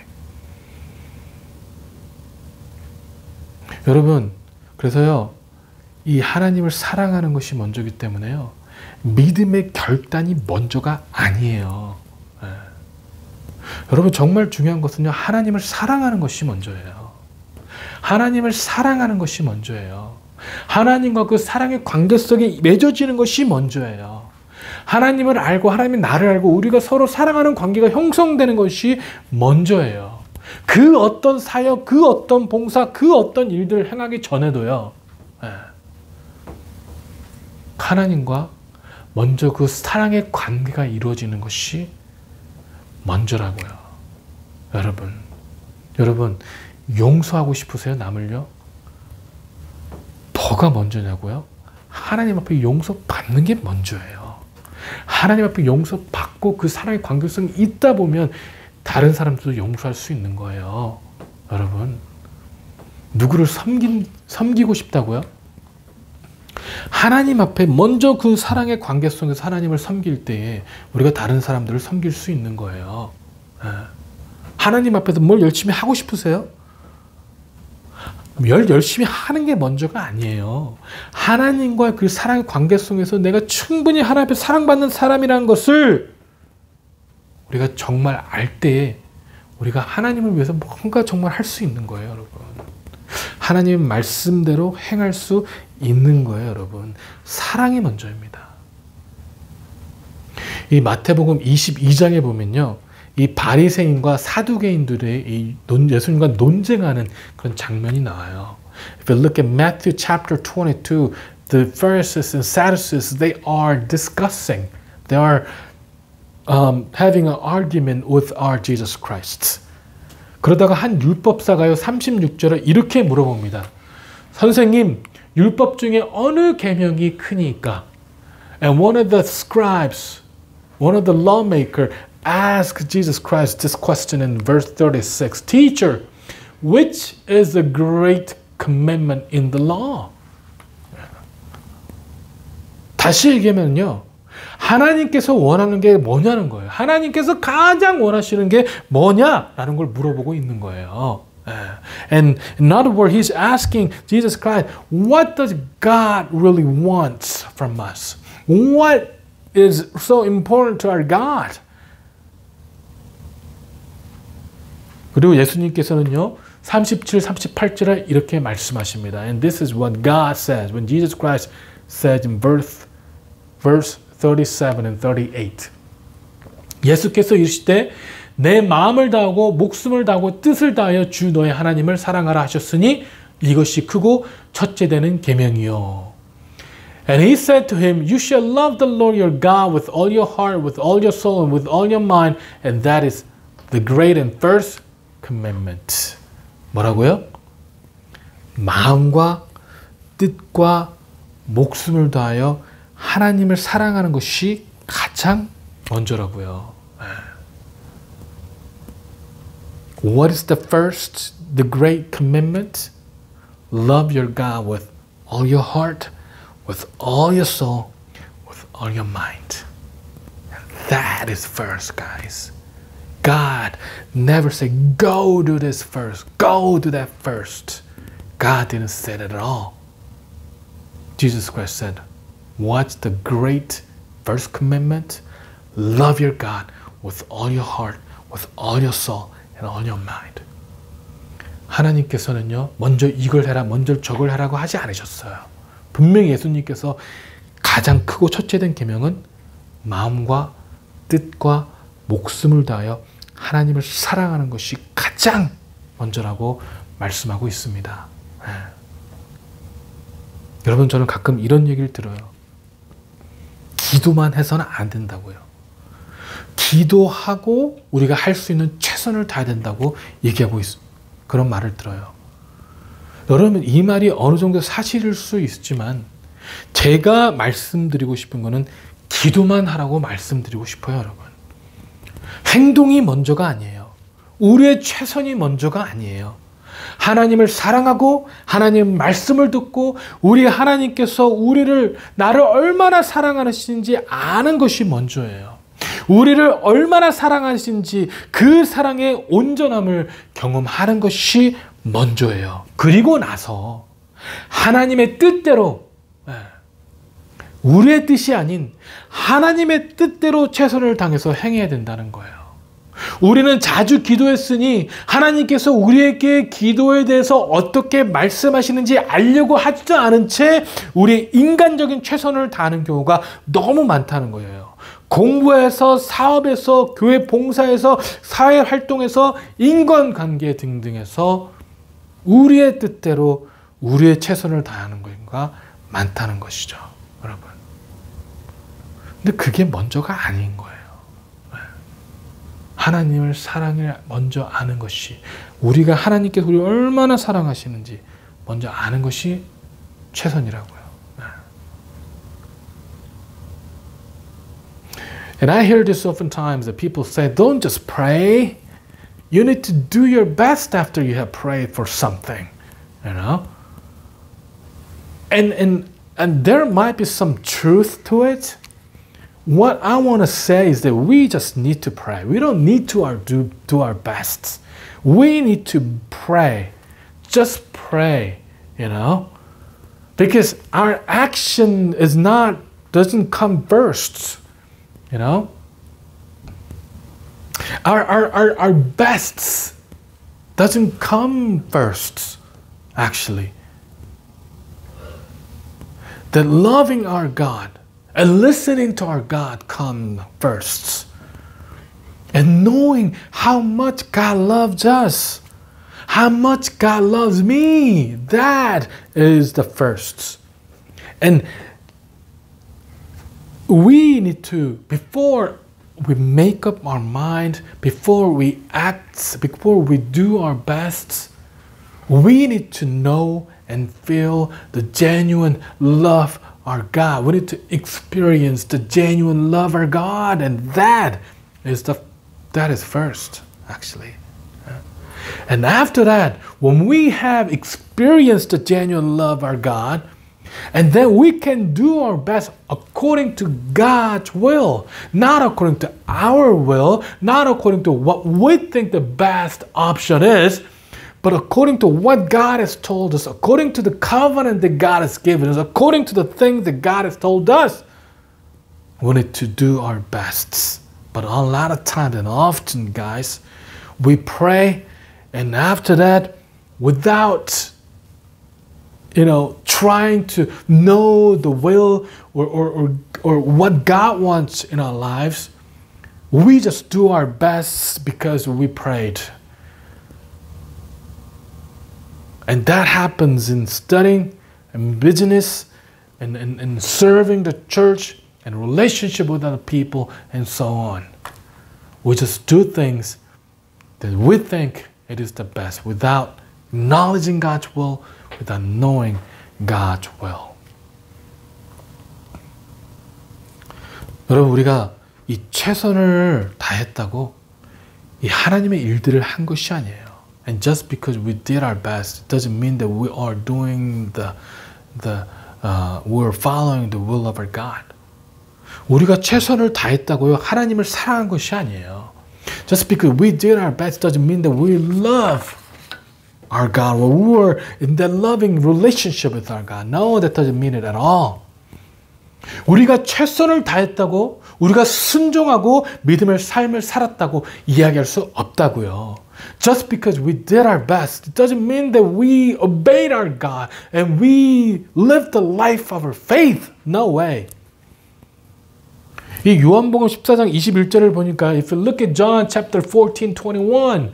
여러분, 그래서요, 이 하나님을 사랑하는 것이 먼저이기 때문에요, 믿음의 결단이 먼저가 아니에요. 예. 여러분, 정말 중요한 것은요, 하나님을 사랑하는 것이 먼저예요. 하나님을 사랑하는 것이 먼저예요. 하나님과 그 사랑의 관계 속에 맺어지는 것이 먼저예요. 하나님을 알고 하나님이 나를 알고 우리가 서로 사랑하는 관계가 형성되는 것이 먼저예요. 그 어떤 사역, 그 어떤 봉사, 그 어떤 일들을 행하기 전에도요, 하나님과 먼저 그 사랑의 관계가 이루어지는 것이 먼저라고요. 여러분 용서하고 싶으세요? 남을요? 뭐가 먼저냐고요? 하나님 앞에 용서받는 게 먼저예요. 하나님 앞에 용서받고 그 사랑의 관계성이 있다 보면 다른 사람들도 용서할 수 있는 거예요. 여러분, 누구를 섬기고 싶다고요? 하나님 앞에 먼저 그 사랑의 관계 속에서 하나님을 섬길 때에 우리가 다른 사람들을 섬길 수 있는 거예요. 하나님 앞에서 뭘 열심히 하고 싶으세요? 열심히 하는 게 먼저가 아니에요. 하나님과 그 사랑의 관계 속에서 내가 충분히 하나님 앞에 사랑받는 사람이라는 것을 우리가 정말 알 때에 우리가 하나님을 위해서 뭔가 정말 할 수 있는 거예요, 여러분. 하나님의 말씀대로 행할 수 있는 거예요, 여러분. 사랑이 먼저입니다. 이 마태복음 22장에 보면요, 이 바리새인과 사두개인들의 이 예수님과 논쟁하는 그런 장면이 나와요. If you look at Matthew chapter 22, the Pharisees and Sadducees, they are discussing, they are having an argument with our Jesus Christ. 그러다가 한 율법사가요 36절에 이렇게 물어봅니다. 선생님, 율법 중에 어느 계명이 크니까? And one of the scribes, one of the lawmakers asked Jesus Christ this question in verse 36. Teacher, which is the great commandment in the law? 다시 얘기하면요, 하나님께서 원하는 게 뭐냐는 거예요. 하나님께서 가장 원하시는 게 뭐냐라는 걸 물어보고 있는 거예요. And in other words, he's asking Jesus Christ, what does God really want from us? What is so important to our God? 그리고 예수님께서는요, 37, 38절에 이렇게 말씀하십니다. And this is what God says when Jesus Christ said in verse 37 and 38. 예수께서 이르시되 내 마음을 다하고 목숨을 다하고 뜻을 다하여 주 너의 하나님을 사랑하라 하셨으니 이것이 크고 첫째 되는 계명이요. And he said to him, you shall love the Lord your God with all your heart, with all your soul, and with all your mind, and that is the great and first commandment. 뭐라고요? 마음과 뜻과 목숨을 다하여 하나님을 사랑하는 것이 가장 먼저라고요. What is the first, the great commandment? Love your God with all your heart, with all your soul, with all your mind. That is first, guys. God never said, go do this first, go do that first. God didn't say that at all. Jesus Christ said, what's the great first commandment? Love your God with all your heart, with all your soul, and all your mind. 하나님께서는요, 먼저 이걸 해라, 먼저 저걸 하라고 하지 않으셨어요. 분명히 예수님께서 가장 크고 첫째된 계명은 마음과 뜻과 목숨을 다하여 하나님을 사랑하는 것이 가장 먼저라고 말씀하고 있습니다. 여러분, 저는 가끔 이런 얘기를 들어요. 기도만 해서는 안 된다고요. 기도하고 우리가 할 수 있는 최선을 다해야 된다고 얘기하고 그런 말을 들어요. 여러분, 이 말이 어느 정도 사실일 수 있지만 제가 말씀드리고 싶은 거는 기도만 하라고 말씀드리고 싶어요, 여러분. 행동이 먼저가 아니에요. 우리의 최선이 먼저가 아니에요. 하나님을 사랑하고 하나님 말씀을 듣고 우리 하나님께서 나를 얼마나 사랑하시는지 아는 것이 먼저예요. 우리를 얼마나 사랑하시는지 그 사랑의 온전함을 경험하는 것이 먼저예요. 그리고 나서 하나님의 뜻대로, 우리의 뜻이 아닌 하나님의 뜻대로 최선을 다해서 행해야 된다는 거예요. 우리는 자주 기도했으니 하나님께서 우리에게 기도에 대해서 어떻게 말씀하시는지 알려고 하지도 않은 채 우리의 인간적인 최선을 다하는 경우가 너무 많다는 거예요. 공부에서, 사업에서, 교회 봉사에서, 사회활동에서, 인간관계 등등에서 우리의 뜻대로 우리의 최선을 다하는 경우가 많다는 것이죠, 여러분. 근데 그게 먼저가 아닌 거예요. 하나님을 사랑을 먼저 아는 것이, 우리가 하나님께서 우리를 얼마나 사랑하시는지 먼저 아는 것이 최선이라고요. And I hear this oftentimes that people say, don't just pray. You need to do your best after you have prayed for something, you know? And there might be some truth to it. What I want to say is that we just need to pray. We don't need to do our best. We need to pray. Just pray, you know? Because our action doesn't come first, you know? Our best doesn't come first, actually. That loving our God and listening to our God come first. And knowing how much God loves us, how much God loves me, that is the first. And we need to, before we make up our mind, before we act, before we do our best, we need to know and feel the genuine love of our God. We need to experience the genuine love of our God, and that is first, actually. And after that, when we have experienced the genuine love of our God, and then we can do our best according to God's will, not according to our will, not according to what we think the best option is, but according to what God has told us, according to the covenant that God has given us, according to the things that God has told us, we need to do our best. But a lot of times and often, guys, we pray, and after that, without trying to know the will or what God wants in our lives, we just do our best because we prayed. And that happens in studying and business and serving the church and relationship with other people and so on. We just do things that we think it is the best without acknowledging God's will, without knowing God's will. 여러분, 우리가 이 최선을 다했다고 이 하나님의 일들을 한 것이 아니에요. And just because we did our best, it doesn't mean that we are doing we're following the will of our God. 우리가 최선을 다했다고요, 하나님을 사랑한 것이 아니에요. Just because we did our best doesn't mean that we love our God, or we were in that loving relationship with our God. No, that doesn't mean it at all. 우리가 최선을 다했다고, 우리가 순종하고 믿음의 삶을 살았다고 이야기할 수 없다고요. Just because we did our best, it doesn't mean that we obeyed our God and we lived the life of our faith. No way. 이 요한복음 14장 21절을 보니까 if you look at John chapter 14:21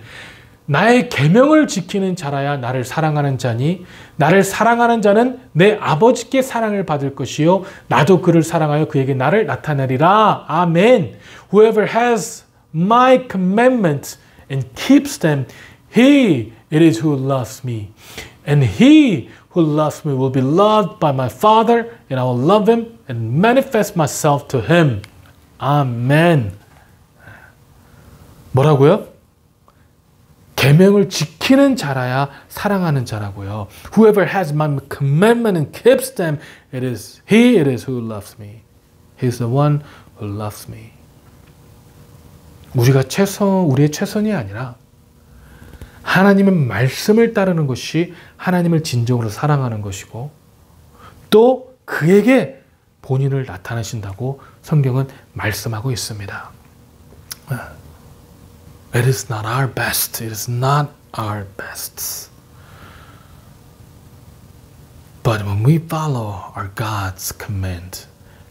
나의 계명을 지키는 자라야 나를 사랑하는 자니 나를 사랑하는 자는 내 아버지께 사랑을 받을 것이요 나도 그를 사랑하여 그에게 나를 나타내리라. 아멘. Whoever has my commandments and keeps them, he it is who loves me. And he who loves me will be loved by my Father, and I will love him and manifest myself to him. 아멘. 뭐라고요? 계명을 지키는 자라야 사랑하는 자라고요. Whoever has my commandment and keeps them, it is who loves me. He is the one who loves me. 우리의 최선이 아니라 하나님의 말씀을 따르는 것이 하나님을 진정으로 사랑하는 것이고 또 그에게 본인을 나타내신다고 성경은 말씀하고 있습니다. It is not our best. It is not our best. But when we follow our God's command,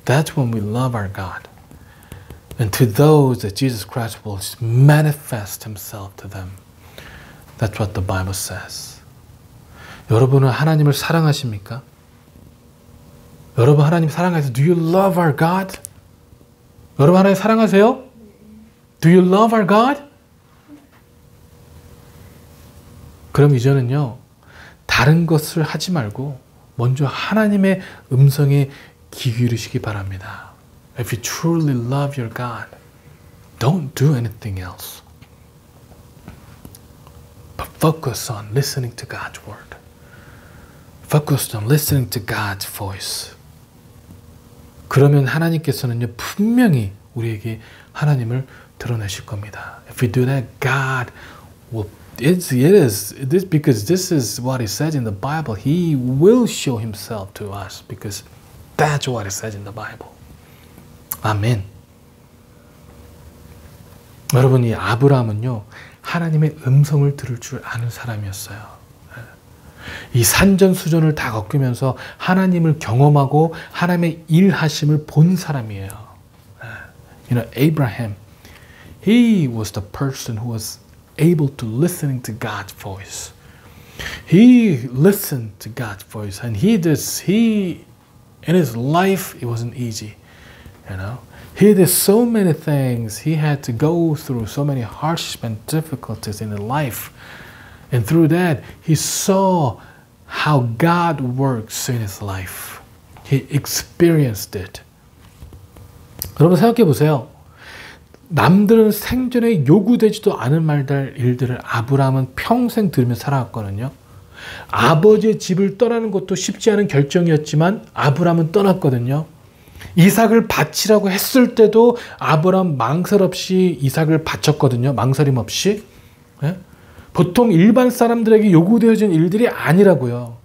that's when we love our God. And to those that Jesus Christ will manifest himself to them. That's what the Bible says. 여러분은 하나님을 사랑하십니까? 여러분 하나님 사랑하세요? Do you love our God? 여러분 하나님 사랑하세요? Do you love our God? 그럼 이제는요, 다른 것을 하지 말고 먼저 하나님의 음성에 귀 기울이시기 바랍니다. If you truly love your God, don't do anything else. But focus on listening to God's word. Focus on listening to God's voice. 그러면 하나님께서는요, 분명히 우리에게 하나님을 드러내실 겁니다. If we do that, God will because this is what He says in the Bible. He will show Himself to us because that's what it says in the Bible. 아멘. 여러분, 이 아브라함은요, 하나님의 음성을 들을 줄 아는 사람이었어요. 이 산전수전을 다 겪으면서 하나님을 경험하고 하나님의 일하심을 본 사람이에요. You know, Abraham, he was the person who was able to listening to God's voice. He listened to God's voice, and in his life, it wasn't easy. You know, he did so many things. He had to go through so many hardships and difficulties in his life. And through that, he saw how God works in his life. He experienced it. 여러분 생각해 보세요. 남들은 생전에 요구되지도 않은 일들을 아브라함은 평생 들으며 살아왔거든요. 아버지의 집을 떠나는 것도 쉽지 않은 결정이었지만 아브라함은 떠났거든요. 이삭을 바치라고 했을 때도 아브라함 망설 없이 이삭을 바쳤거든요. 망설임 없이. 네? 보통 일반 사람들에게 요구되어진 일들이 아니라고요.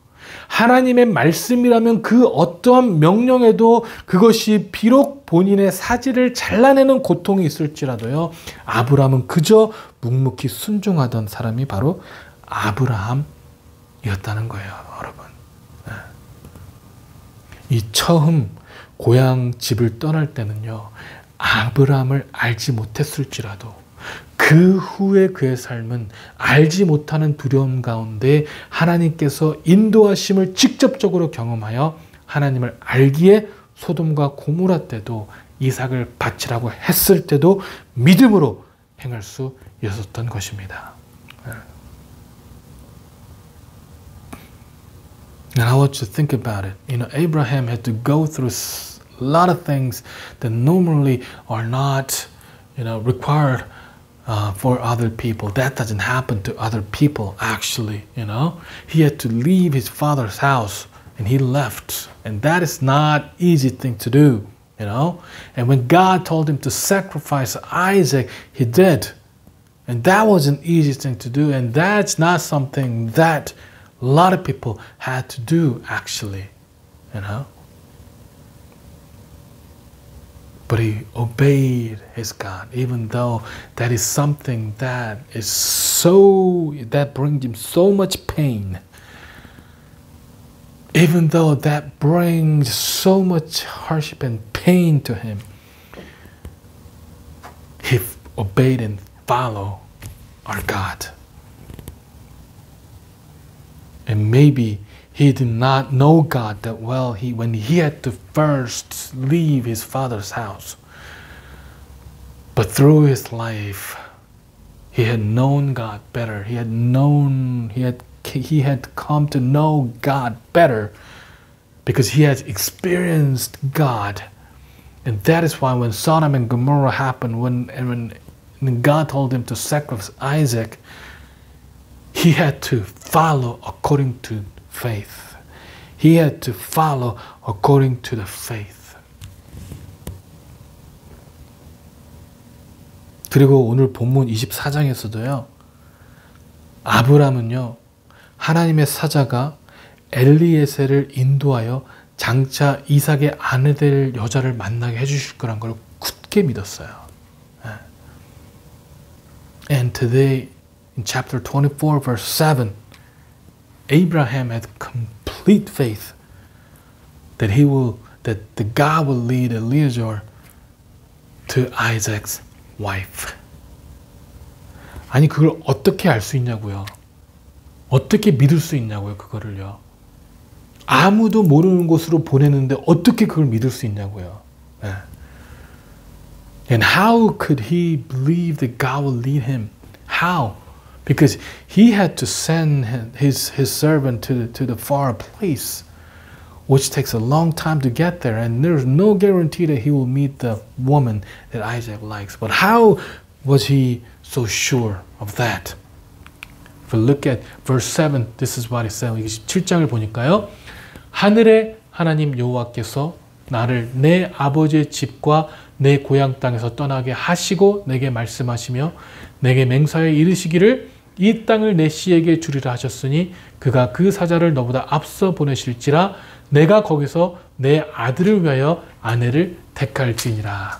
하나님의 말씀이라면 그 어떠한 명령에도 그것이 비록 본인의 사지를 잘라내는 고통이 있을지라도요. 아브라함은 그저 묵묵히 순종하던 사람이 바로 아브라함이었다는 거예요. 여러분. 네. 이 처음 고향 집을 떠날 때는요. 아브라함을 알지 못했을지라도 그 후에 그의 삶은 알지 못하는 두려움 가운데 하나님께서 인도하심을 직접적으로 경험하여 하나님을 알기에 소돔과 고모라 때도 이삭을 바치라고 했을 때도 믿음으로 행할 수 있었던 것입니다. And I want you to think about it. You know, Abraham had to go through a lot of things that normally are not, required for other people. That doesn't happen to other people, actually, He had to leave his father's house, and he left. And that is not easy thing to do, And when God told him to sacrifice Isaac, he did. And that was an easy thing to do, and that's not something that a lot of people had to do, actually, But he obeyed his God, even though that is something that brings him so much pain. Even though that brings so much hardship and pain to him, he obeyed and followed our God. And maybe he did not know God that well when he had to first leave his father's house. But through his life, he had known God better. He had come to know God better because he had experienced God. And that is why when Sodom and Gomorrah happened, when God told him to sacrifice Isaac, he had to follow according to faith. He had to follow according to the faith. 그리고 오늘 본문 24장에서도요. 아브람은요. 하나님의 사자가 엘리에셀을 인도하여 장차 이삭의 아내 될 여자를 만나게 해주실 거란 걸 굳게 믿었어요. And today in chapter 24 verse 7 Abraham had complete faith that the God will lead Eliezer to Isaac's wife. 아니 그걸 어떻게 알 수 있냐고요? 어떻게 믿을 수 있냐고요? 그거를요. 아무도 모르는 곳으로 보내는데 어떻게 그걸 믿을 수 있냐고요. And how could he believe that God will lead him? How? Because he had to send his servant to the far place, which takes a long time to get there, and there's no guarantee that he will meet the woman that Isaac likes. But how was he so sure of that? If we look at verse 7, this is what it says. 7장을 보니까요. 하늘의 하나님 여호와께서 나를 내 아버지의 집과 내 고향 땅에서 떠나게 하시고 내게 말씀하시며 내게 맹세하여 이르시기를 이 땅을 내 씨에게 주리라 하셨으니 그가 그 사자를 너보다 앞서 보내실지라 내가 거기서 내 아들을 위하여 아내를 택할지니라.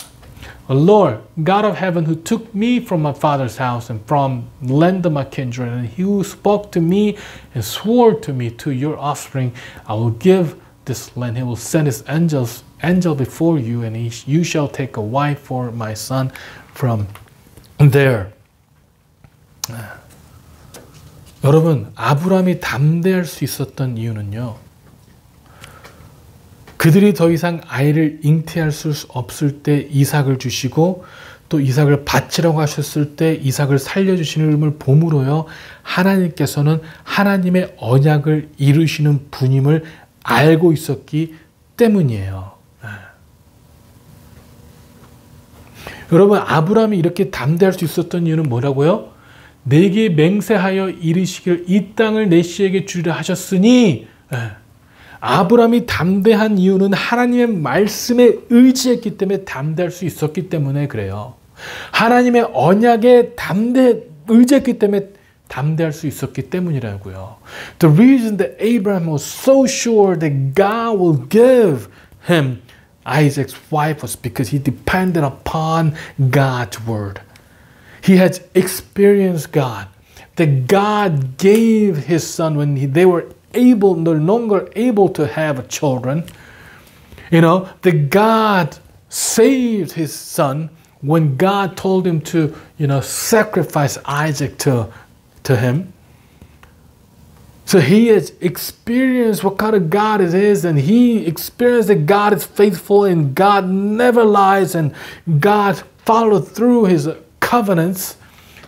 Lord, God of heaven, who took me from my father's house and from the land of my kindred, and who spoke to me and swore to me, to your offspring, I will give this land. He will send his angel before you, and you shall take a wife for my son from there. 여러분, 아브라함이 담대할 수 있었던 이유는요. 그들이 더 이상 아이를 잉태할 수 없을 때 이삭을 주시고 또 이삭을 바치라고 하셨을 때 이삭을 살려주시는 봄으로요. 하나님께서는 하나님의 언약을 이루시는 분임을 알고 있었기 때문이에요. 여러분, 아브라함이 이렇게 담대할 수 있었던 이유는 뭐라고요? 내게 맹세하여 이르시길 이 땅을 내 씨에게 주리라 하셨으니 아브라함이 담대한 이유는 하나님의 말씀에 의지했기 때문에 담대할 수 있었기 때문에 그래요. 하나님의 언약에 의지했기 때문에 담대할 수 있었기 때문이라고요. The reason that Abraham was so sure that God will give him Isaac's wife was because he depended upon God's word. He had experienced God. That God gave his son when they were no longer able to have children. That God saved his son when God told him to, sacrifice Isaac to him. So he has experienced what kind of God it is, and he experienced that God is faithful and God never lies and God followed through his covenants.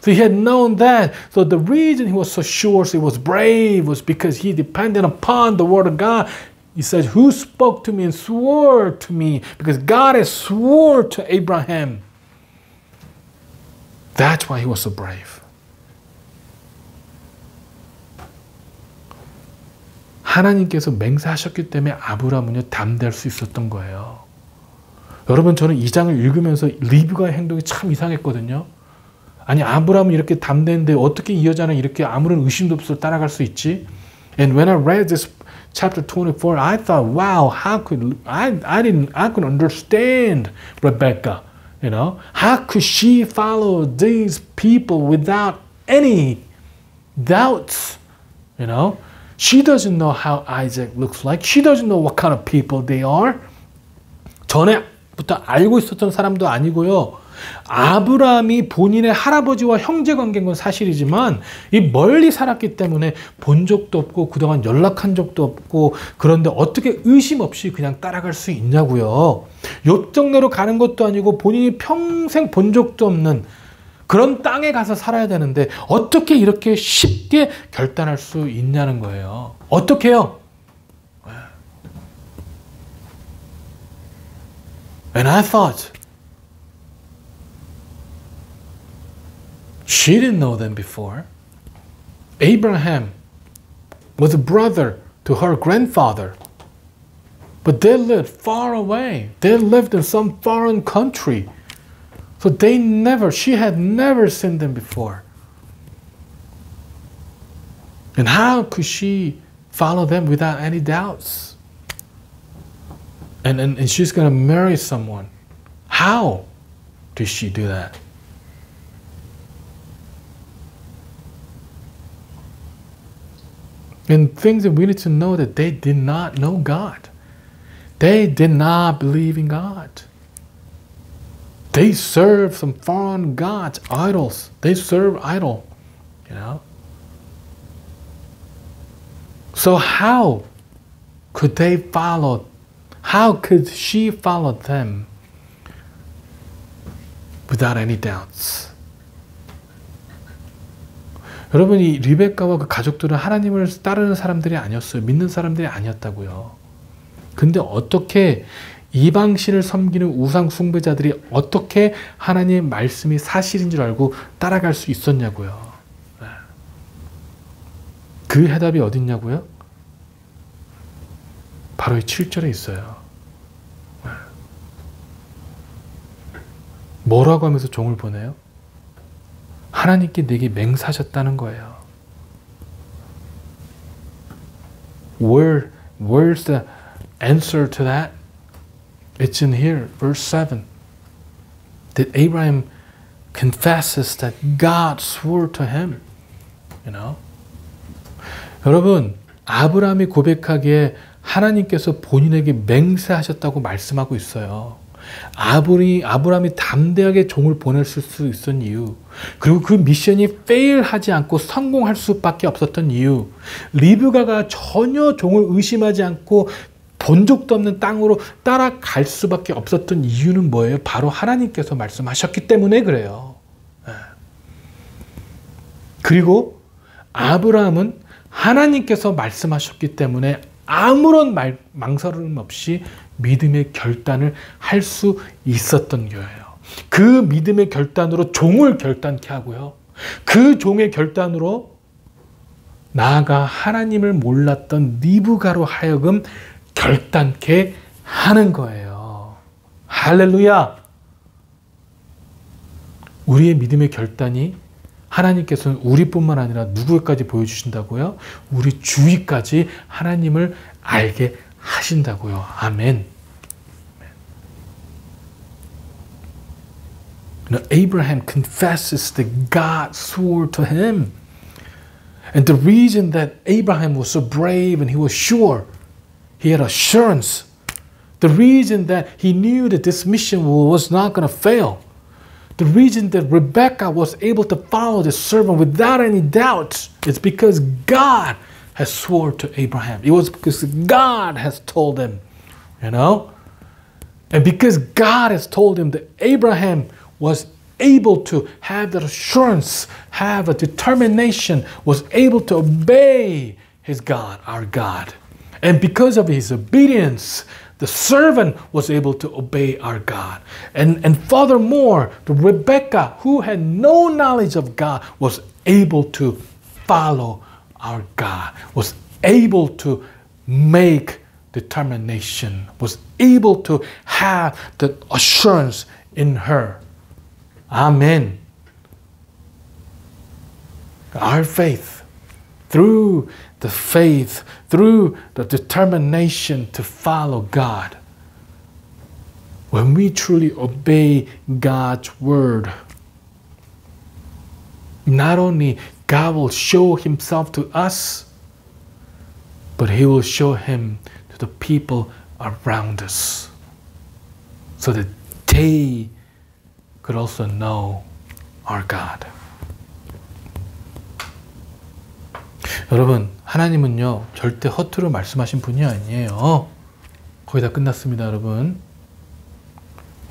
So he had known that. So the reason he was so sure, he was brave, was because he depended upon the word of God. He said, who spoke to me and swore to me? Because God has sworn to Abraham. That's why he was so brave. 하나님께서 맹세하셨기 때문에 아브라함은요 담대할 수 있었던 거예요. 여러분, 저는 이 장을 읽으면서 리브가의 행동이 참 이상했거든요. 아니, 아브라함은 이렇게 담대한데 어떻게 이 여자는 이렇게 아무런 의심도 없이 따라갈 수 있지? And when I read chapter 24, I thought, wow, how could I could understand Rebecca, you know? How could she follow these people without any doubts, you know? She doesn't know how Isaac looks like. She doesn't know what kind of people they are. 전에부터 알고 있었던 사람도 아니고요. 아브라함이 본인의 할아버지와 형제 관계인 건 사실이지만 이 멀리 살았기 때문에 본 적도 없고 그동안 연락한 적도 없고 그런데 어떻게 의심 없이 그냥 따라갈 수 있냐고요. 옆 동네로 가는 것도 아니고 본인이 평생 본 적도 없는 그런 땅에 가서 살아야 되는데 어떻게 이렇게 쉽게 결단할 수 있냐는 거예요. 어떻게요? And I thought she didn't know them before. Abraham was a brother to her grandfather. But they lived far away. They lived in some foreign country. So she had never seen them before. And how could she follow them without any doubts? And she's going to marry someone. How did she do that? And things that we need to know that they did not know God. They did not believe in God. They served some foreign gods, idols. They served idol, you know. So how could they follow? How could she follow them without any doubts? 여러분, 이 리베카와 그 가족들은 하나님을 따르는 사람들이 아니었어요. 믿는 사람들이 아니었다고요. 근데 어떻게 이방신을 섬기는 우상 숭배자들이 어떻게 하나님의 말씀이 사실인 줄 알고 따라갈 수 있었냐고요. 그 해답이 어딨냐고요? 바로 이 7절에 있어요. 뭐라고 하면서 종을 보내요? 하나님께 내게 맹세하셨다는 거예요. Where's the answer to that? It's in here, verse 7. That Abraham confesses that God swore to him. You know? 여러분, 아브라함이 고백하기에 하나님께서 본인에게 맹세하셨다고 말씀하고 있어요. 아브라함이 담대하게 종을 보냈을 수 있었던 이유, 그리고 그 미션이 fail하지 않고 성공할 수밖에 없었던 이유, 리브가가 전혀 종을 의심하지 않고 본 적도 없는 땅으로 따라갈 수밖에 없었던 이유는 뭐예요? 바로 하나님께서 말씀하셨기 때문에 그래요. 그리고 아브라함은 하나님께서 말씀하셨기 때문에 아무런 망설임 없이 믿음의 결단을 할 수 있었던 거예요. 그 믿음의 결단으로 종을 결단케 하고요. 그 종의 결단으로 나아가 하나님을 몰랐던 리브가로 하여금 결단케 하는 거예요. 할렐루야! 우리의 믿음의 결단이 하나님께서는 우리뿐만 아니라 누구에까지 보여주신다고요? 우리 주위까지 하나님을 알게 하신다고요. 아멘. Abraham confesses that God swore to him. And the reason that Abraham was so brave and he was sure, he had assurance, the reason that he knew that this mission was not going to fail, the reason that Rebecca was able to follow the servant without any doubt is because God has sworn to Abraham. It was because God has told him, you know? And because God has told him that Abraham was able to have that assurance, have a determination, was able to obey his God, our God. And because of his obedience, the servant was able to obey our God. And furthermore, the Rebecca, who had no knowledge of God, was able to follow our God, was able to make determination, was able to have the assurance in her. Amen. Our faith, through the faith, through the determination to follow God. When we truly obey God's word, not only God will show himself to us, but he will show him to the people around us so that they could also know our God. 여러분, 하나님은요, 절대 허투루 말씀하신 분이 아니에요. 거의 다 끝났습니다, 여러분.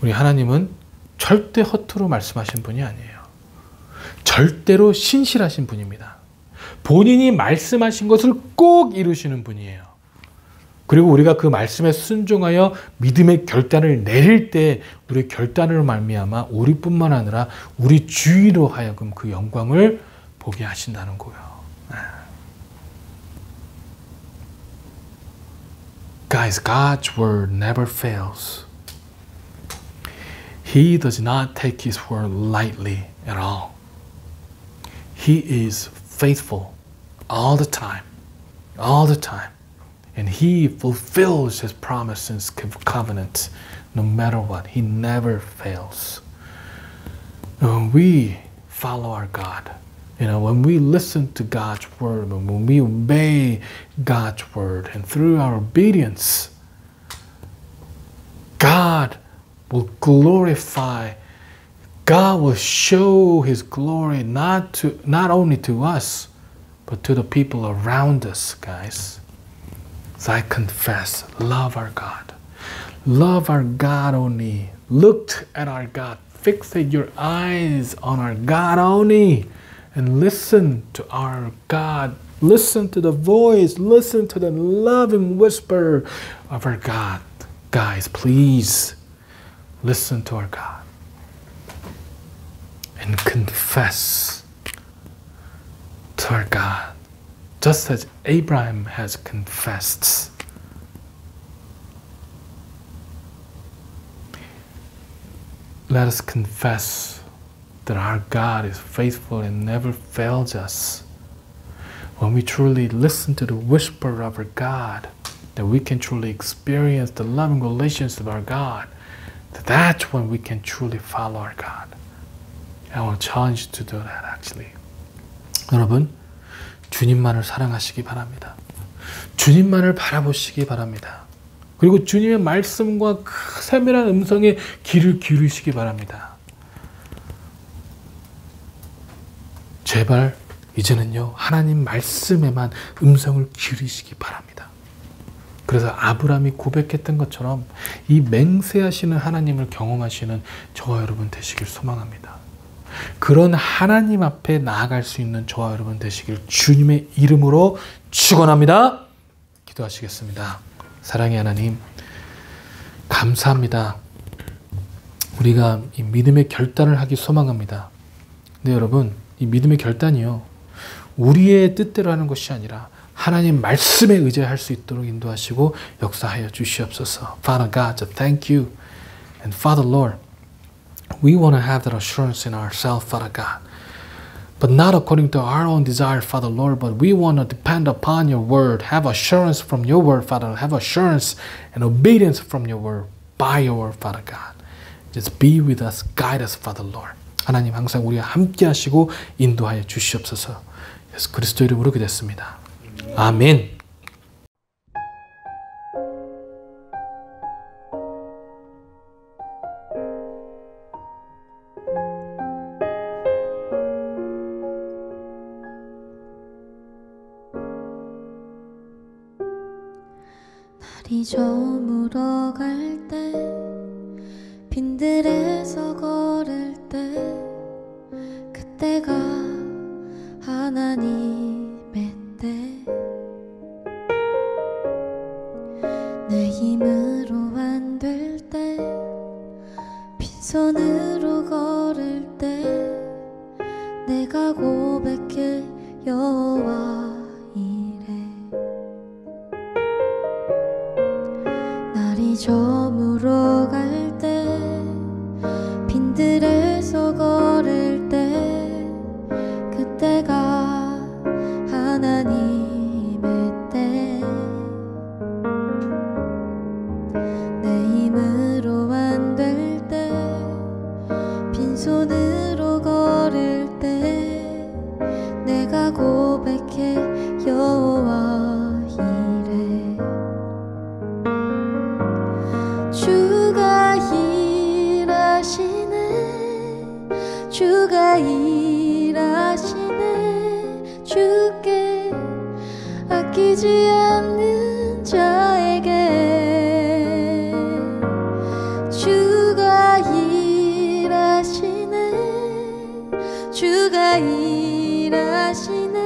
우리 하나님은 절대 허투루 말씀하신 분이 아니에요. 절대로 신실하신 분입니다. 본인이 말씀하신 것을 꼭 이루시는 분이에요. 그리고 우리가 그 말씀에 순종하여 믿음의 결단을 내릴 때 우리의 결단으로 말미암아 우리뿐만 아니라 우리 주위로 하여금 그 영광을 보게 하신다는 거예요. Guys, God's word never fails. He does not take his word lightly at all. He is faithful all the time, all the time. And he fulfills his promises, covenant, no matter what. He never fails. When we follow our God, when we listen to God's word, when we obey God's word, and through our obedience, God will glorify. God will show his glory not only to us, but to the people around us, guys. So I confess, love our God. Love our God only. Look at our God. Fixate your eyes on our God only. And listen to our God. Listen to the voice. Listen to the loving whisper of our God. Guys, please listen to our God. And confess to our God. Just as Abraham has confessed. Let us confess that our God is faithful and never fails us. When we truly listen to the whisper of our God, that we can truly experience the loving relations of our God, that's when we can truly follow our God. I want to challenge you to do that actually. 여러분, 주님만을 사랑하시기 바랍니다. 주님만을 바라보시기 바랍니다. 그리고 주님의 말씀과 그 세밀한 음성에 귀를 기울이시기 바랍니다. 제발 이제는요, 하나님 말씀에만 음성을 기울이시기 바랍니다. 그래서 아브라함이 고백했던 것처럼 이 맹세하시는 하나님을 경험하시는 저와 여러분 되시길 소망합니다. 그런 하나님 앞에 나아갈 수 있는 저와 여러분 되시길 주님의 이름으로 축원합니다. 기도하시겠습니다. 사랑의 하나님, 감사합니다. 우리가 이 믿음의 결단을 하기 소망합니다. 근데 여러분, 이 믿음의 결단이요, 우리의 뜻대로 하는 것이 아니라 하나님 말씀에 의지할 수 있도록 인도하시고 역사하여 주시옵소서. Father God, thank you. And Father Lord, we want to have that assurance in ourselves, Father God. But not according to our own desire, Father Lord, but we want to depend upon your word, have assurance from your word, Father, have assurance and obedience from your word, by your word, Father God. Just be with us, guide us, Father Lord. 하나님 항상 우리와 함께 하시고 인도하여 주시옵소서. 예수 그리스도 이름으로 기도했습니다. 아멘. 날이 저물어 갈 때 빈들에서 걸을 때 그때가 하나님의 때 내 힘으로 안 될 때 빈손으로 걸을 때 내가 고백해 여호와 날이 저물어 갈 때 빈들에서 걸을 때 그때가 하나님의 주가 일하시네 주가 일하시네 주께 아끼지 않는 자에게 주가 일하시네 주가 일하시네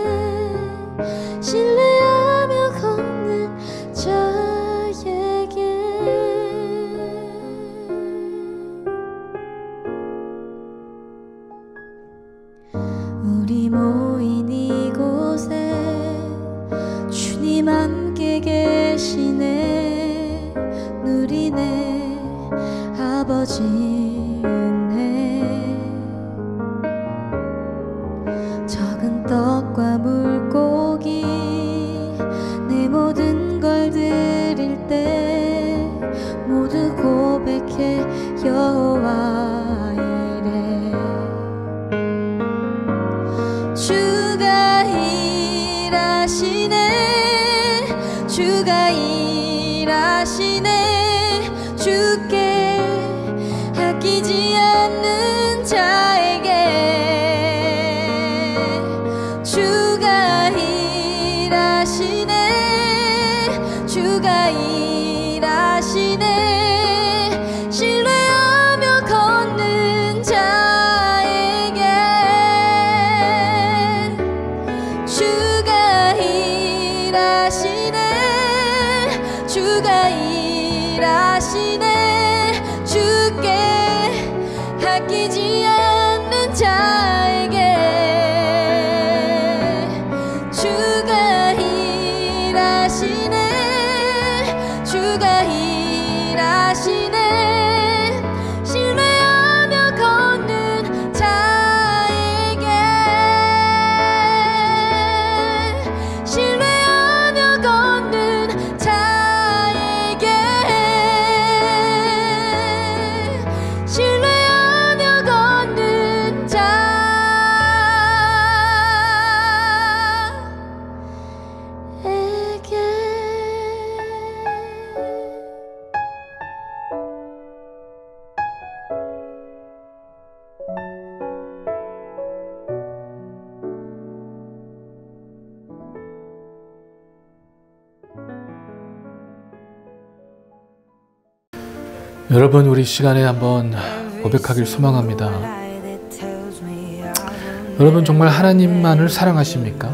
신뢰하며 걷는 자에게 우리 모인 이곳에 주님 함께 계시네 누리네 아버지 은혜 적은 떡과 물고기 내 모든 걸 드릴 때 모두 고백해 여호와 이래 주가 일하시네 주가 일하시네 주께 아끼지 않는 자에게 주가 일하시네 주가 일하시네 신뢰하며 걷는 자에게 주가 일하시네 주가 일하시네 주께 아끼지 않는 자에게 주가 일하시네 주가 일하시네 신뢰하며 걷는 자에게 신뢰하며 걷는 자에게 신뢰하며 걷는 자에게 여러분, 우리 시간에 한번 고백하길 소망합니다. 여러분 정말 하나님만을 사랑하십니까?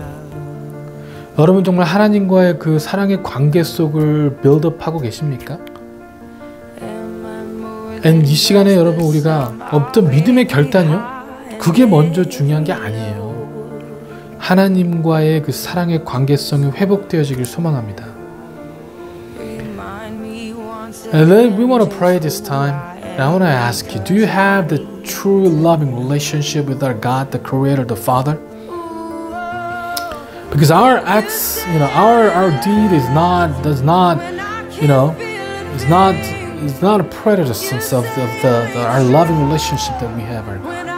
여러분 정말 하나님과의 그 사랑의 관계 속을 빌드업하고 계십니까? 이 시간에 여러분 우리가 어떤 믿음의 결단이요? 그게 먼저 중요한 게 아니에요. 하나님과의 그 사랑의 관계성이 회복되어지길 소망합니다. And then we want to pray this time. And I want to ask you, do you have the true loving relationship with our God, the Creator, the Father? Because our acts, our deed is not a prejudice of our loving relationship that we have with our God.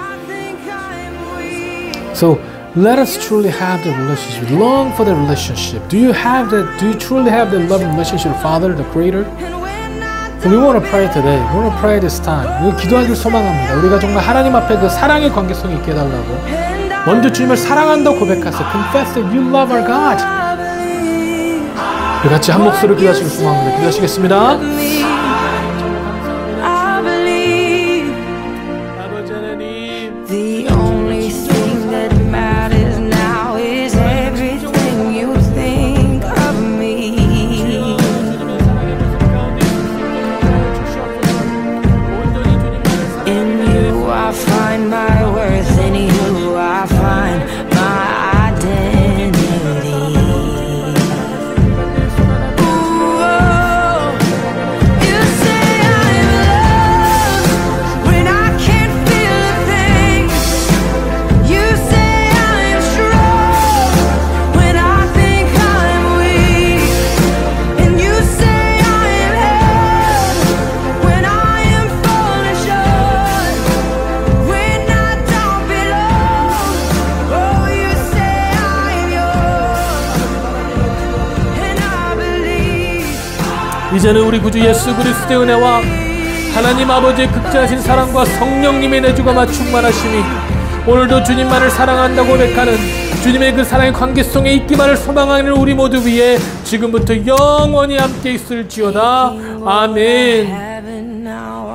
So let us truly have the relationship. Long for the relationship. Do you truly have the loving relationship with Father, the Creator? So we want to pray today. We want to pray this time. 우리 기도하길 소망합니다. 우리가 정말 하나님 앞에 그 사랑의 관계성이 있게 해달라고. 먼저 주님을 사랑한다고 고백하세요. Confess that you love our God. 우리 같이 한 목소리로 기도하시길 소망합니다. 기도하시겠습니다. The only thing that matters now is everything you think of me. In you I find my worth, in you I find my identity. Ooh, 이제는 우리 구주 예수 그리스도의 은혜와 하나님 아버지의 극진하신 사랑과 성령님의 내주가 충만하심이 오늘도 주님만을 사랑한다고 고백하는 주님의 그 사랑의 관계 속에 있기만을 소망하는 우리 모두 위에 지금부터 영원히 함께 있을지어다. 아멘. Heaven now